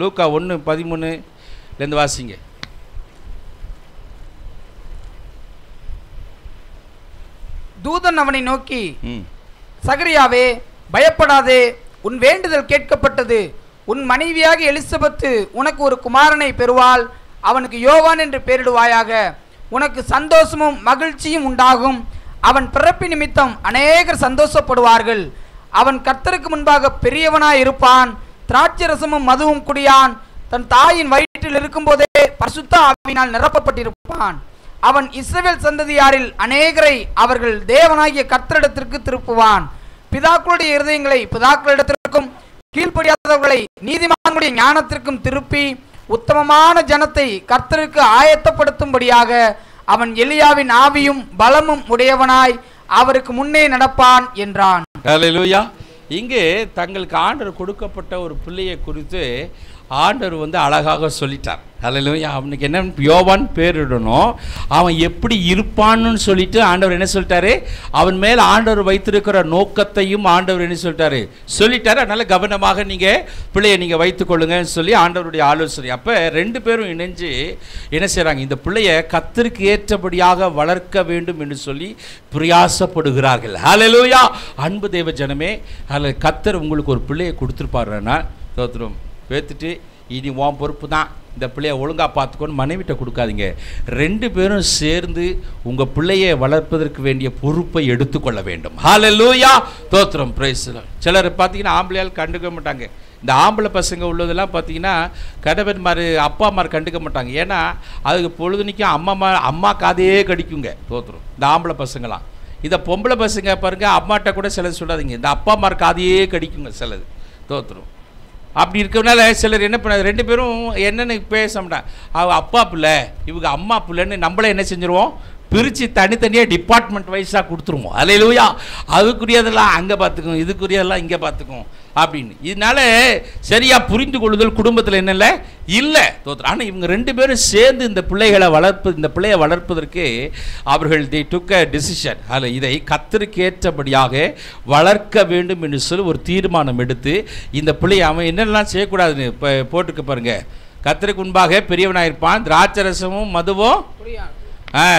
லூக்கா 1:13 வாசிங்க. தூதன் அவனை நோக்கி, சகரியாவே பயப்படாதே, உன் வேண்டுதல் கேட்கப்பட்டது, உன் மனைவியாக எலிசபெத்து உனக்கு ஒரு குமாரனை பெறுவாள், அவனுக்கு யோவான் என்று பெயரிடுவாயாக, உனக்கு சந்தோஷமும் மகிழ்ச்சியும் உண்டாகும், அவன் பிறப்பு நிமித்தம் அநேகர் சந்தோஷப்படுவார்கள், அவன் கர்த்தருக்கு முன்பாக பெரியவனாய் இருப்பான், திராட்சை ரசமும் மதுவும் குடியான், தன் தாயின் வயிற்றில் இருக்கும்போதே பரிசுத்த ஆவியினால் நிரப்பப்பட்டிருப்பான், அவன் இஸ்ரவேல் சந்ததியாரில் அநேகரை அவர்கள் தேவனாகிய கர்த்தரிடத்திற்கு திருப்புவான், பிதாக்களுடைய இருதயங்களை பிதாக்களிடத்திற்கும் கீழ்ப்படியாதவர்களை நீதிமான்களுடைய ஞானத்திற்கும் திருப்பி உத்தமமான ஜனத்தை கர்த்தருக்கு ஆயத்தப்படுத்தும்படியாக அவன் எலியாவின் ஆவியும் பலமும் உடையவனாய் அவருக்கு முன்னே நடப்பான் என்றான். ஹல்லேலூயா. இங்கே தங்களுக்கு ஆண்டவர் கொடுக்கப்பட்ட ஒரு பிள்ளையை குறித்து ஆண்டவர் அழகாக சொல்லிட்டார். ஹல்லேலூயா. அவனுக்கு என்ன யோவான் பேரிடணும், அவன் எப்படி இருப்பான்னு சொல்லிட்டு ஆண்டவர் என்ன சொல்லிட்டாரு, அவன் மேல் ஆண்டவர் வைத்திருக்கிற நோக்கத்தையும் ஆண்டவர் என்ன சொல்லிட்டாரு. அதனால கவனமாக நீங்கள் பிள்ளையை நீங்கள் வைத்துக்கொள்ளுங்கன்னு சொல்லி ஆண்டவருடைய ஆலோசனை. அப்போ 2 பேரும் இணைஞ்சு என்ன செய்கிறாங்க, இந்த பிள்ளையை கர்த்தருக்கு ஏற்றபடியாக வளர்க்க வேண்டும் என்று சொல்லி பிரயாசப்படுகிறார்கள். ஹல்லேலூயா. அன்பு தேவ ஜனமே, அதில் கர்த்தர் உங்களுக்கு ஒரு பிள்ளையை கொடுத்துருப்பாருன்னா தோத்துரும். பேத்துட்டு இனி உன் பொறுப்பு தான், இந்த பிள்ளைய ஒழுங்காக பார்த்துக்கோன்னு மனைவிட்ட கொடுக்காதீங்க. 2 பேரும் சேர்ந்து உங்கள் பிள்ளையை வளர்ப்பதற்கு வேண்டிய பொறுப்பை எடுத்துக்கொள்ள வேண்டும். ஹல்லேலூயா, தோத்திரம், பிரைஸ் தி லார்ட். சிலர் பார்த்தீங்கன்னா ஆம்பளையால் கண்டுக்க மாட்டாங்க. இந்த ஆம்பளை பசங்க உள்ளதெல்லாம் பார்த்தீங்கன்னா கணவன்மார் அப்பாமார் கண்டுக்க மாட்டாங்க. ஏன்னா அதுக்கு பொழுதுனிக்கும் அம்மா காதையே கடிக்குங்க. தோத்துரும் இந்த ஆம்பளை பசங்களாம். இந்த பொம்பளை பசங்க பாருங்கள், அம்மாட்ட கூட சிலது சொல்லாதீங்க, இந்த அப்பாமார் காதையே கடிக்குங்க சிலது. தோத்துரும். அப்படி இருக்கிறதுனால சிலர் என்ன பண்ண, 2 பேரும் என்னென்னு பேச மாட்டாங்க. அப்பா பிள்ளை இவங்க அம்மா பிள்ளைன்னு நம்மளே என்ன செஞ்சுருவோம், பிரித்து தனித்தனியாக டிபார்ட்மெண்ட் வைஸாக கொடுத்துருவோம். அல்லேலூயா. அதுக்குரியதெல்லாம் அங்கே பார்த்துக்கும், இதுக்குரியதெல்லாம் இங்கே பார்த்துக்கும் அப்படின்னு. இதனால சரியாக புரிந்து கொள்ளுதல் குடும்பத்தில் என்னல்ல இல்லை. தோற்று. ஆனால் இவங்க 2 பேரும் சேர்ந்து இந்த பிள்ளையை வளர்ப்பதற்கு அவர்கள் தி டுக் அ டிசிஷன். அதில் இதை கர்த்தருக்கு ஏற்றபடியாக வளர்க்க வேண்டும் என்று சொல்லி ஒரு தீர்மானம் எடுத்து இந்த பிள்ளையை அவன் என்னெல்லாம் செய்யக்கூடாதுன்னு இப்போ போட்டுக்க பாருங்க. கர்த்தருக்கு முன்பாக பெரியவனாக இருப்பான், திராட்சரசமும் மதுவும்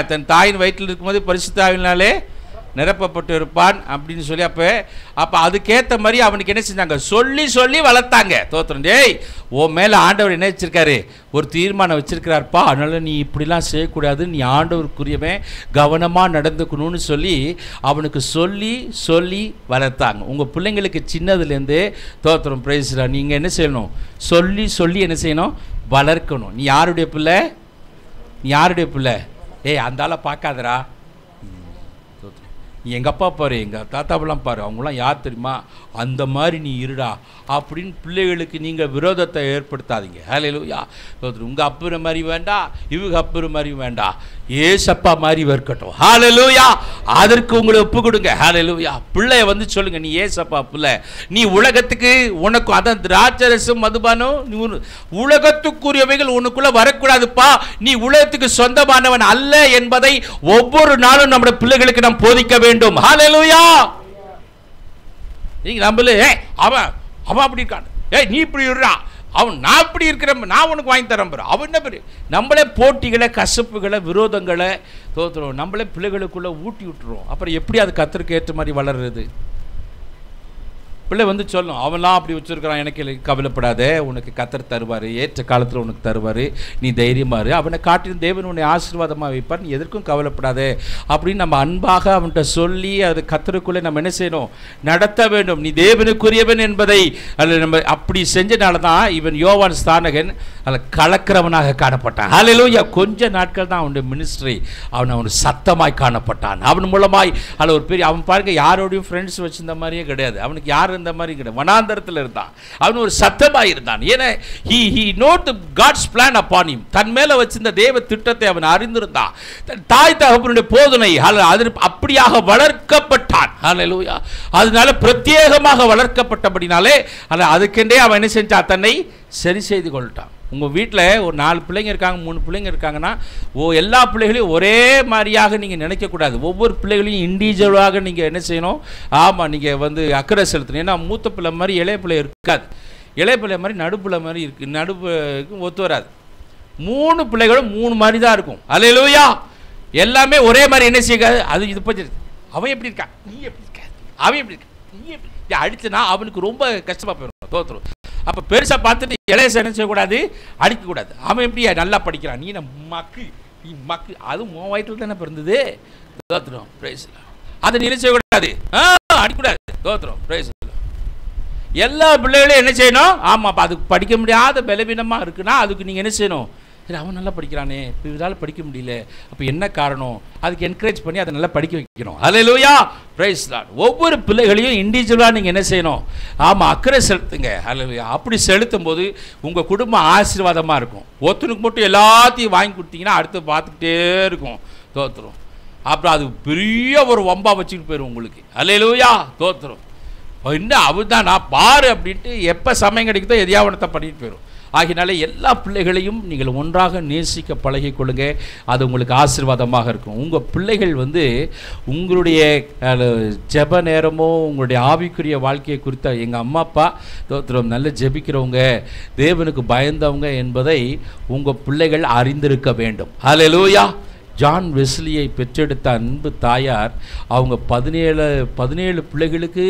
தன் தாயின் வயிற்றில் இருக்கும்போது பரிசுத்த ஆவியினாலே நிரப்பப்பட்டு இருப்பான் அப்படின்னு சொல்லி அப்போ அதுக்கேற்ற மாதிரி அவனுக்கு என்ன செஞ்சாங்க, சொல்லி வளர்த்தாங்க. தோத்திரம். டேய், உன் மேலே ஆண்டவர் என்ன வச்சிருக்காரு, ஒரு தீர்மானம் வச்சிருக்கிறார்ப்பா, அதனால நீ இப்படிலாம் செய்யக்கூடாது, நீ ஆண்டவருக்குரியவன், கவனமாக நடந்துக்கணும்னு சொல்லி அவனுக்கு சொல்லி வளர்த்தாங்க. உங்கள் பிள்ளைங்களுக்கு சின்னதுலேருந்து தோத்திரம், பிரைஸ்ரா, நீங்கள் என்ன செய்யணும், சொல்லி என்ன செய்யணும், வளர்க்கணும். நீ யாருடைய பிள்ளை, ஏய் அந்த ஆளை பார்க்காதரா, நீ எங்கள் அப்பா பாரு, எங்கள் தாத்தாவெல்லாம் பாரு, அவங்களாம் யார் தெரியுமா, அந்த மாதிரி நீ இருடா அப்படின்னு பிள்ளைகளுக்கு நீங்கள் விரோதத்தை ஏற்படுத்தாதீங்க. ஹல்லேலூயா. உங்கள் அப்புற மாதிரி வேண்டாம், இவங்க அப்புற மாதிரி வேண்டாம், ஏசப்பா மாதிரி இருக்கட்டும். ஹல்லேலூயா. அதற்கு உங்களை ஒப்பு கொடுங்க. ஹல்லேலூயா. பிள்ளைய வந்து சொல்லுங்க, நீ ஏசப்பா பிள்ளை, நீ உலகத்துக்கு உனக்கு அதான் திராட்சரசம் மதுபானம் உலகத்துக்குரியவைகள் உனக்குள்ள வரக்கூடாதுப்பா, நீ உலகத்துக்கு சொந்தமானவன் அல்ல என்பதை ஒவ்வொரு நாளும் நம்முடைய பிள்ளைகளுக்கு நாம் போதிக்க வேண்டும். ஹல்லேலூயா. நீங்க நம்பல, அவன் அப்படி இருக்கான், நீ இப்படி இருடா, நான் இப்படி இருக்கிறேன், நான் உனக்கு வாங்கி தரேன் பாரு, அவன் என்ன பாரு. நம்மளே போட்டிகளை, கசப்புகளை, விரோதங்களை தோத்துறோம், நம்மளே பிள்ளைகளுக்குள்ள ஊட்டி விட்டுருவோம். அப்புறம் எப்படி அது கர்த்தருக்கு ஏற்ற மாதிரி வளர்றது? பிள்ளை வந்து சொல்லணும், அவன்லாம் அப்படி வச்சுருக்கிறான், எனக்கு கவலைப்படாத, உனக்கு கர்த்தர் தருவார், ஏற்ற காலத்தில் உனக்கு தருவார், நீ தைரியமாக இரு, அவனை காட்டிலும் தேவன் உன்னை ஆசீர்வாதமாக வைப்பார், நீ எதற்கும் கவலைப்படாத அப்படின்னு நம்ம அன்பாக அவன்கிட்ட சொல்லி அது கர்த்தருக்குள்ளே நம்ம என்ன செய்யணும், நடத்த வேண்டும். நீ தேவனுக்குரியவன் என்பதை அதில் நம்ம அப்படி செஞ்சனால தான் இவன் யோவான் ஸ்தானகன் அதில் கலக்கிறவனாக காணப்பட்டான். ஹல்லேலூயா. கொஞ்ச நாட்கள் தான் அவனுடைய மினிஸ்ட்ரி, அவன் சத்தமாய் காணப்பட்டான். அவன் மூலமாய் அதில் ஒரு பெரிய, அவன் பாருங்க யாரோடையும் ஃப்ரெண்ட்ஸ் வச்சிருந்த மாதிரியே கிடையாது, அவனுக்கு யார் இந்த மாதிரி கிடையாது, வனாந்தரத்தில் இருந்தான், அவன் ஒரு சத்தமாக இருந்தான். ஏன்னா he knows God's plan upon him. தன் மேல வச்சிருந்த தேவ திட்டத்தை அவன் அறிந்திருந்தான். தன் தாய் தகப்பனுடைய போதனை அப்படியாக வளர்க்கப்பட்டான். ஹல்லேலூயா. அதனால பிரத்யேகமாக வளர்க்கப்பட்டபடினாலே அதுக்கென்றே அவன் என்ன செஞ்சான், தன்னை சரி செய்து கொள்ட்டான். உங்கள் வீட்டில் ஒரு 4 பிள்ளைங்க இருக்காங்க, 3 பிள்ளைங்க இருக்காங்கன்னா எல்லா பிள்ளைகளையும் ஒரே மாதிரியாக நீங்கள் நினைக்கக்கூடாது. ஒவ்வொரு பிள்ளைகளையும் இண்டிவிஜுவலாக நீங்கள் என்ன செய்யணும், ஆமாம் நீங்கள் வந்து அக்கறை செலுத்தணும். ஏன்னா மூத்த பிள்ளை மாதிரி இளைய பிள்ளை இருக்காது, இளைய பிள்ளை மாதிரி நடுப்பிள்ளை மாதிரி இருக்குது, நடுப்புக்கும் ஒத்து வராது. 3 பிள்ளைகளும் 3 மாதிரி தான் இருக்கும். அல்லேலூயா. எல்லாமே ஒரே மாதிரி என்ன செய்யாது, அது இது பற்றி அவன் எப்படி இருக்கான், நீ எப்படி இருக்க, அவன் எப்படி இருக்க, நீ எப்படி அடிச்சுனா அவனுக்கு ரொம்ப கஷ்டமாக போயிடும். தோத்துரும். அப்போ பெருசாக பார்த்துட்டு இளைய என்ன செய்யக்கூடாது, அடிக்கக்கூடாது. அவன் எப்படி நல்லா படிக்கிறான், நீ மக்கு அதுவும் உன் வயிற்றில் தானே பிறந்தது. தோத்துரும். பிரைஸ் அதை நீ என்ன செய்யக்கூடாது, அடிக்கூடாது. தோத்துரும். பிரைஸ் எல்லா பிள்ளைகளையும் என்ன செய்யணும், ஆமாம் அதுக்கு படிக்க முடியாத பலவீனமாக இருக்குன்னா அதுக்கு நீங்கள் என்ன செய்யணும், சரி அவன் நல்லா படிக்கிறானே, இப்போ இதால் படிக்க முடியல, அப்போ என்ன காரணம், அதுக்கு என்கரேஜ் பண்ணி அதை நல்லா படிக்க வைக்கணும். அல்லேலூயா. Praise the Lord. ஒவ்வொரு பிள்ளைகளையும் இண்டிவிஜுவலாக நீங்கள் என்ன செய்யணும், ஆமாம் அக்கறை செலுத்துங்க. அல்லேலூயா. அப்படி செலுத்தும் போது உங்கள் குடும்பம் ஆசீர்வாதமாக இருக்கும். ஒருத்தனுக்கு மட்டும் எல்லாத்தையும் வாங்கி கொடுத்தீங்கன்னா அடுத்து பார்த்துக்கிட்டே இருக்கும். தோத்துரும். அப்புறம் அது பெரிய ஒரு வம்பா வச்சுக்கிட்டு போயிடும் உங்களுக்கு. அல்லேலூயா. தோத்துரும். என்ன அவதான் நான் பாரு அப்படின்ட்டு எப்போ சமயம் கிடைக்குதோ எதையாவனத்தை பண்ணிட்டு போயிடும். ஆகினாலே எல்லா பிள்ளைகளையும் நீங்கள் ஒன்றாக நேசிக்க பழகிக்கொள்ளுங்க, அது உங்களுக்கு ஆசீர்வாதமாக இருக்கும். உங்கள் பிள்ளைகள் வந்து உங்களுடைய ஜெப நேரமோ உங்களுடைய ஆவிக்குரிய வாழ்க்கையை குறித்த எங்கள் அம்மா அப்பா தோத்திரம் நல்ல ஜெபிக்கிறவங்க, தேவனுக்கு பயந்தவங்க என்பதை உங்கள் பிள்ளைகள் அறிந்திருக்க வேண்டும். ஹல்லேலூயா. ஜான் வெஸ்லியை பெற்றெடுத்த அன்பு தாயார் அவங்க 17 பிள்ளைகளுக்கு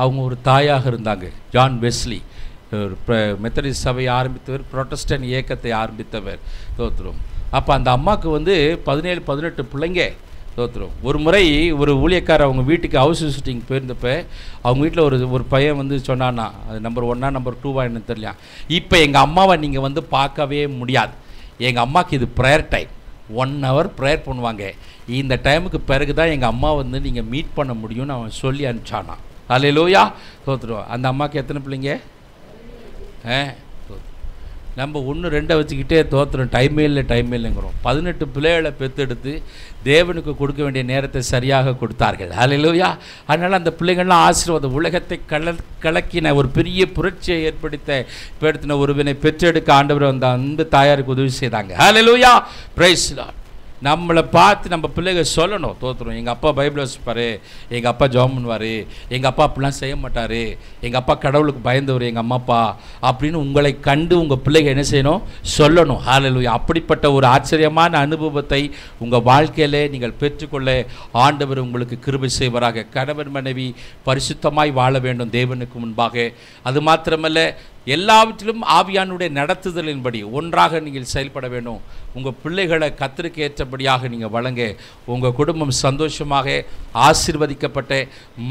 அவங்க ஒரு தாயாக இருந்தாங்க. ஜான் வெஸ்லி மெத்தடிஸ்ட் சபையை ஆரம்பித்தவர், புரோட்டஸ்டன்ட் இயக்கத்தை ஆரம்பித்தவர். தோத்துரும். அப்போ அந்த அம்மாவுக்கு வந்து 17-18 பிள்ளைங்க. தோத்துரும். ஒரு முறை ஒரு ஊழியக்காரர் அவங்க வீட்டுக்கு ஹவுஸ் விசிட்டிங் போயிருந்தப்போ அவங்க வீட்டில் ஒரு பையன் வந்து சொன்னான்னா, அது நம்பர் 1 நம்பர் 2 என்னன்னு தெரியல, இப்போ எங்கள் அம்மாவை நீங்கள் வந்து பார்க்கவே முடியாது, எங்கள் அம்மாவுக்கு இது ப்ரேயர் டைம், 1 hour ப்ரேயர் பண்ணுவாங்க, இந்த டைமுக்கு பிறகு தான் எங்கள் அம்மா வந்து நீங்கள் மீட் பண்ண முடியும்னு அவன் சொல்லி அனுப்பிச்சானா. அல்லேலூயா. தோத்துருவோம். அந்த அம்மாவுக்கு எத்தனை பிள்ளைங்க? நம்ம 1-2 வச்சுக்கிட்டே தோத்துறோம். டைமே இல்லைங்கிறோம். 18 பிள்ளைகளை பெற்றெடுத்து தேவனுக்கு கொடுக்க வேண்டிய நேரத்தை சரியாக கொடுத்தார்கள். அல்லேலூயா. அதனால் அந்த பிள்ளைகள்லாம் ஆசீர்வாதம். உலகத்தை கலக்கின ஒரு பெரிய புரட்சியை ஏற்படுத்தின ஒருவனை பெற்றெடுக்க ஆண்டவர் அந்த அன்பு தாயாருக்கு உதவி செய்தாங்க. அல்லேலூயா. Praise the Lord. நம்மளை பார்த்து நம்ம பிள்ளைகள் சொல்லணும். தோத்துரும். எங்கள் அப்பா பைபிள் வச்சுப்பார், எங்கள் அப்பா ஜெபம் பண்ணுவார், எங்கள் அப்பா அப்படிலாம் செய்ய மாட்டார், எங்கள் அப்பா கடவுளுக்கு பயந்தவர் எங்கள் அம்மா அப்பா அப்படின்னு உங்களை கண்டு உங்கள் பிள்ளைகள் என்ன செய்யணும்? சொல்லணும். ஹல்லேலூயா. அப்படிப்பட்ட ஒரு ஆச்சரியமான அனுபவத்தை உங்கள் வாழ்க்கையிலே நீங்கள் பெற்றுக்கொள்ள ஆண்டவர் உங்களுக்கு கிருபை செய்வராக. கணவன் மனைவி பரிசுத்தமாய் வாழ வேண்டும் தேவனுக்கு முன்பாக. அது மாத்திரமல்ல, எல்லாவற்றிலும் ஆவியானுடைய நடத்துதலின்படி ஒன்றாக நீங்கள் செயல்பட வேண்டும். உங்கள் பிள்ளைகளை கர்த்தருக்கு ஏற்றபடியாக நீங்கள் வழங்க உங்கள் குடும்பம் சந்தோஷமாக ஆசீர்வதிக்கப்பட்ட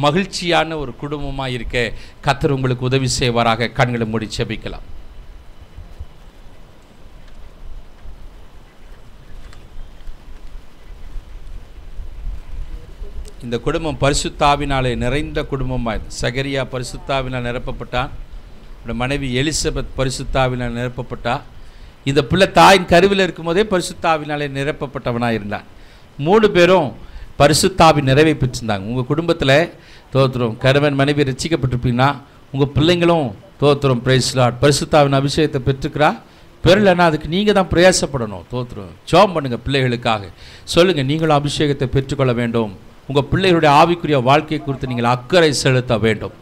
மகிழ்ச்சியான ஒரு குடும்பமாக இருக்க கர்த்தர் உங்களுக்கு உதவி செய்வாராக. கண்களை மூடி ஜெபிக்கலாம். இந்த குடும்பம் பரிசுத்தாவினாலே நிறைந்த குடும்பமாக. சகரியா பரிசுத்தாவினால் நிரப்பப்பட்டான். மனைவி எலிசபெத் பரிசுத்தாவினால் நிரப்பப்பட்டா. இந்த பிள்ளை தாயின் கருவில் இருக்கும்போதே பரிசுத்தாவினாலே நிரப்பப்பட்டவனாக இருந்தான். 3 பேரும் பரிசுத்தாவின் நிறைவை பெற்றிருந்தாங்க. உங்கள் குடும்பத்தில் தோத்துரும் கணவன் மனைவி ரட்சிக்கப்பட்டிருப்பீங்கன்னா உங்கள் பிள்ளைங்களும் தோத்துரும் பிரைஸ் தி லார்ட் பரிசுத்தாவின் அபிஷேகத்தை பெற்றுக்கிறா. பெறலைன்னா அதுக்கு நீங்கள் தான் பிரயாசப்படணும். தோத்துரும். ஜெபம் பண்ணுங்கள் பிள்ளைகளுக்காக. சொல்லுங்கள், நீங்களும் அபிஷேகத்தை பெற்றுக்கொள்ள வேண்டும். உங்கள் பிள்ளைகளுடைய ஆவிக்குரிய வாழ்க்கை குறித்து நீங்கள் அக்கறை செலுத்த வேண்டும்.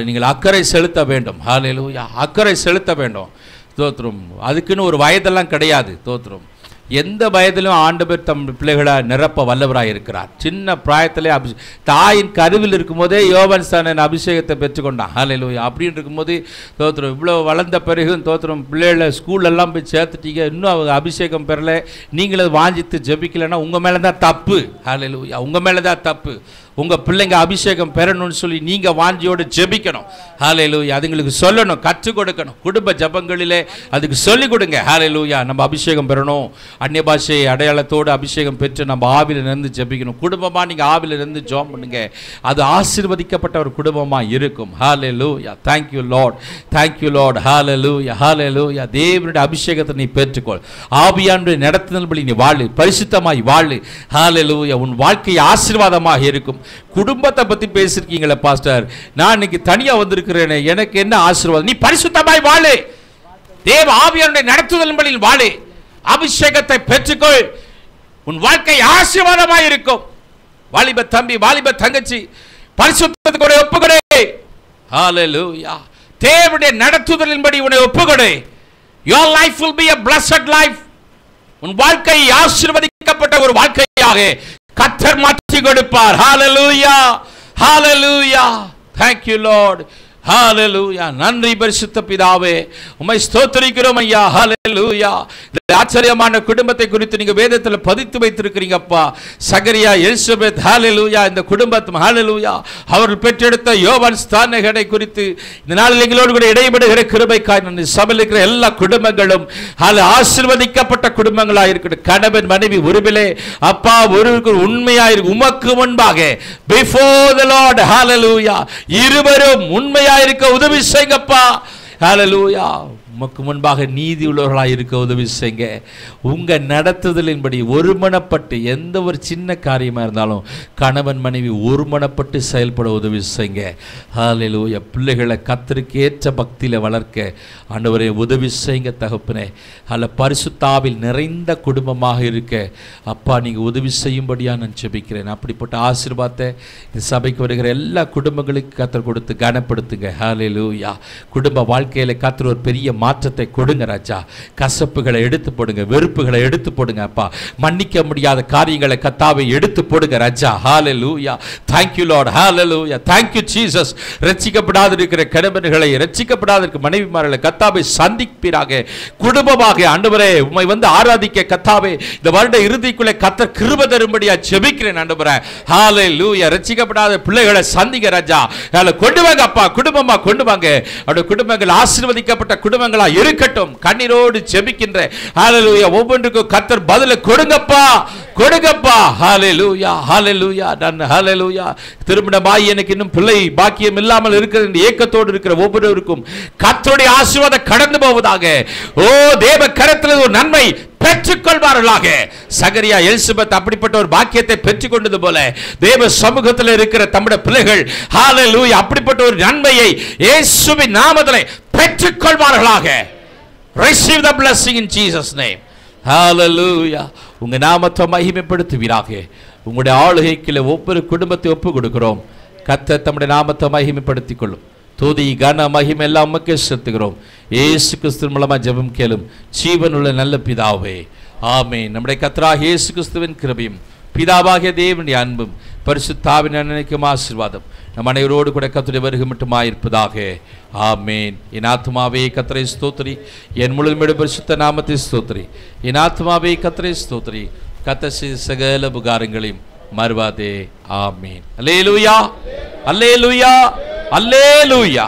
நீங்கள் அக்கறை செலுத்த வேண்டும். ஹல்லேலூயா. அக்கறை செலுத்த வேண்டும். தோத்துரும். அதுக்குன்னு ஒரு வயதெல்லாம் கிடையாது. தோத்துரும். எந்த வயதிலும் ஆண்டவர் தம் பிள்ளைகளை நிரப்ப வல்லவராக இருக்கிறார். சின்ன பிராயத்திலே தாயின் கருவில் இருக்கும்போதே யோவான் ஸ்நானன் அபிஷேகத்தை பெற்றுக்கொண்டான். ஹல்லேலூயா. அப்படின்னு இருக்கும்போது தோத்துரும். இவ்வளோ வளர்ந்த பிறகு தோத்துரும் பிள்ளைகளை ஸ்கூலெல்லாம் போய் சேர்த்துட்டீங்க, இன்னும் அவங்க அபிஷேகம் பெறலை, நீங்களே வாஞ்சித்து ஜெபிக்கலைன்னா உங்கள் மேலே தான் தப்பு. ஹல்லேலூயா. உங்கள் மேலே தான் தப்பு. உங்கள் பிள்ளைங்க அபிஷேகம் பெறணும்னு சொல்லி நீங்கள் வாஞ்சியோடு ஜெபிக்கணும். ஹல்லேலூயா. அதுங்களுக்கு சொல்லணும், கற்றுக் கொடுக்கணும். குடும்ப ஜபங்களிலே அதுக்கு சொல்லிக் கொடுங்க. ஹல்லேலூயா. நம்ம அபிஷேகம் பெறணும். அந்நிய பாஷை அடையாளத்தோடு அபிஷேகம் பெற்று நம்ம ஆவியில் இருந்து ஜெபிக்கணும். குடும்பமாக நீங்கள் ஆவியில் இருந்து ஜெபம் பண்ணுங்க. அது ஆசீர்வதிக்கப்பட்ட ஒரு குடும்பமாக இருக்கும். Hallelujah. Thank you Lord. Thank you Lord. Hallelujah. Hallelujah. தேவனுடைய அபிஷேகத்தை நீ பெற்றுக்கொள். ஆவியானுடைய நடத்துதல்படி நீ வாழு. பரிசுத்தமாய் வாழு. ஹல்லேலூயா. உன் வாழ்க்கை ஆசீர்வாதமாக இருக்கும். குடும்பத்தை பற்றி பேசியிருக்கீங்களே பாஸ்டர், நான் இன்னைக்கு தனியாக வந்திருக்கிறேனே, எனக்கு என்ன ஆசீர்வாதம்? நீ பரிசுத்தமாய் வாழு. தேவ ஆவியானுடைய நடத்துதலின்படி வாழு. அபிஷேகத்தை பெற்றுக்கொள். உன் வாழ்க்கை ஆசீர்வாதமாய் இருக்கும். வாலிப தம்பி, வாலிப தங்கச்சி, பரிசுத்தத்துக்கு ஒப்புக்கொடு. ஹல்லேலூயா. தேவனுடைய நடத்துதலின்படி உன்னை ஒப்புக்கொடு. Your life will be a blessed life. உன் வாழ்க்கை ஆசீர்வதிக்கப்பட்ட ஒரு வாழ்க்கையாக கர்த்தர் மாற்றி கொடுப்பார். ஹல்லேலூயா. ஹல்லேலூயா. Thank you Lord. ஹல்லேலூயா. நன்றி பரிசுத்த பிதாவே, உம்மை ஸ்தோத்திரிக்கிறோம் ஐயா. ஹல்லேலூயா. இந்த ஆச்சரியமான குடும்பத்தை குறித்து நீங்க வேதத்தில் பதித்து வைத்திருக்கிறீங்கப்பா. சகரியா, எலிசபெத், ஹல்லேலூயா. இந்த குடும்பம் ஹல்லேலூயா அவர்கள் பெற்றெடுத்த யோவான் ஸ்நானகனை குறித்து இந்த நாளில் எங்களோடு கூட இடைபடுகிற கிருபைக்காய் நன்றி. சபையில் இருக்கிற எல்லா குடும்பங்களும் ஆசீர்வதிக்கப்பட்ட குடும்பங்களாக இருக்கட்டும். கணவன் மனைவி உறவிலே அப்பா ஒருவருக்கு உண்மையாயிரு உமக்கு முன்பாக before the Lord. ஹல்லேலூயா. இருவரும் உண்மையா இருக்க உதவி செய்யுங்கப்பா. ஹல்லேலூயா. உமக்கு முன்பாக நீதி உள்ளவர்களாக இருக்க உதவி செய்யுங்க. உங்கள் நடத்துதலின்படி ஒருமனப்பட்டு எந்த ஒரு சின்ன காரியமாக இருந்தாலும் கணவன் மனைவி ஒருமனப்பட்டு செயல்பட உதவி செய்யுங்க. ஹல்லேலூயா. பிள்ளைகளை கர்த்தருக்கு ஏற்ற பக்தியில் வளர்க்க ஆண்டவரே உதவி செய்யுங்க தகப்பனே. அதில் பரிசுத்தாவில் நிறைந்த குடும்பமாக இருக்க அப்பா நீங்கள் உதவி செய்யும்படியாக நான் ஜெபிக்கிறேன். அப்படிப்பட்ட ஆசீர்வாதத்தை இந்த சபைக்கு வருகிற எல்லா குடும்பங்களுக்கும் கர்த்தர் கொடுத்து கனப்படுத்துங்க. ஹல்லேலூயா. குடும்ப வாழ்க்கையில் கர்த்தர் ஒரு பெரிய மாற்றத்தை கொடுங்க ராஜா. கசப்புகளை எடுத்து போடுங்க, வெறுப்புகளை எடுத்து போடுங்க அப்பா. மன்னிக்க முடியாத காரியங்களை கர்த்தாவே எடுத்து போடுங்க ராஜா. ஹalleluya. thank you lord. hallelujah. thank you jesus. ரட்சிக்கப்படாத இருக்கிற கணவர்களை, ரட்சிக்கப்படாத இருக்கிற மனைவிமார்களை கர்த்தாவே சந்திப்பீராக. குடும்பமாக ஆண்டவரே உம்மை வந்து ஆராதிக்க கர்த்தாவே இந்த வருட இறுதிக்குள்ளே கர்த்தர் கிருபை தரும்படியா ஜெபிக்கிறேன் ஆண்டவரே. ஹalleluya. ரட்சிக்கப்படாத பிள்ளைகளை சந்திங்க ராஜா. கொண்டு வாங்க அப்பா, குடும்பமா கொண்டு வாங்க. அவருடைய குடும்பங்கள் ஆசீர்வதிக்கப்பட்ட குடும்பங்களா இருக்கட்டும். கண்ணீரோடு ஜெபிக்கின்ற ஹalleluya ஒவ்வொன்றுக்கும் கர்த்தர் பதிலை கொடுங்கப்பா, கொடுங்கப்பா. ஹalleluya ஹalleluya ஹalleluya. திருமணமாகி எனக்கு இன்னும் பிள்ளை பாக்கியம் இல்லாமல் இருக்கிற ஏக்கத்தோடு இருக்கிற ஒவ்வொருவருக்கும் கர்த்தருடைய ஆசீர்வாதம் கடந்து போவதாக. ஓ தேவ கரத்தில் ஒரு நன்மை பெற்றுக்கொள்வார்களாக. சகரியா எலிசபெத் அப்படிப்பட்ட ஒரு பாக்கியத்தை பெற்றுக்கொண்டது போல தேவ சமூகத்தில் இருக்கிற தம்முடைய பிள்ளைகள் ஹalleluya அப்படிப்பட்ட ஒரு நன்மையை இயேசுவின் நாமத்திலே பெற்றுக்கொள்வார்களாக. receive the blessing in Jesus name. hallelujah. உங்க நாமத்தை மகிமைப்படுத்துவீராக. உங்களுடைய ஆளுகைக்குள்ள ஒவ்வொரு குடும்பத்தை ஒப்பு கொடுக்கிறோம். கர்த்தர் தம்முடைய நாமத்தை மகிமைப்படுத்திக் கொள்ளும். துதி கன மகிமை எல்லாம் உமக்கே செலுத்துகிறோம். இயேசு கிறிஸ்து மூலமா ஜெபம் கேளும் ஜீவனுள்ள நல்ல பிதாவே, ஆமென். நம்முடைய கர்த்தராகிய இயேசு கிறிஸ்துவின் கிருபையும் பிதாவாகிய தேவனுடைய அன்பும் பரிசுத்தாவின் அன்னைக்கும் ஆசீர்வாதம் நம் அனைவரோடு கூட கர்த்தருடைய வருகை மட்டுமாயிருப்பதாக. ஆமென். என் ஆத்துமாவே கர்த்தரை ஸ்தோத்திரி, என் முழுமையோட பரிசுத்த நாமத்தை ஸ்தோத்திரி. என் ஆத்துமாவே கர்த்தரை ஸ்தோத்திரி, கர்த்தர் செய்த சகல உபகாரங்களையும் மறவாதே. ஆமென். அல்லேலூயா அல்லேலூயா அல்லேலூயா.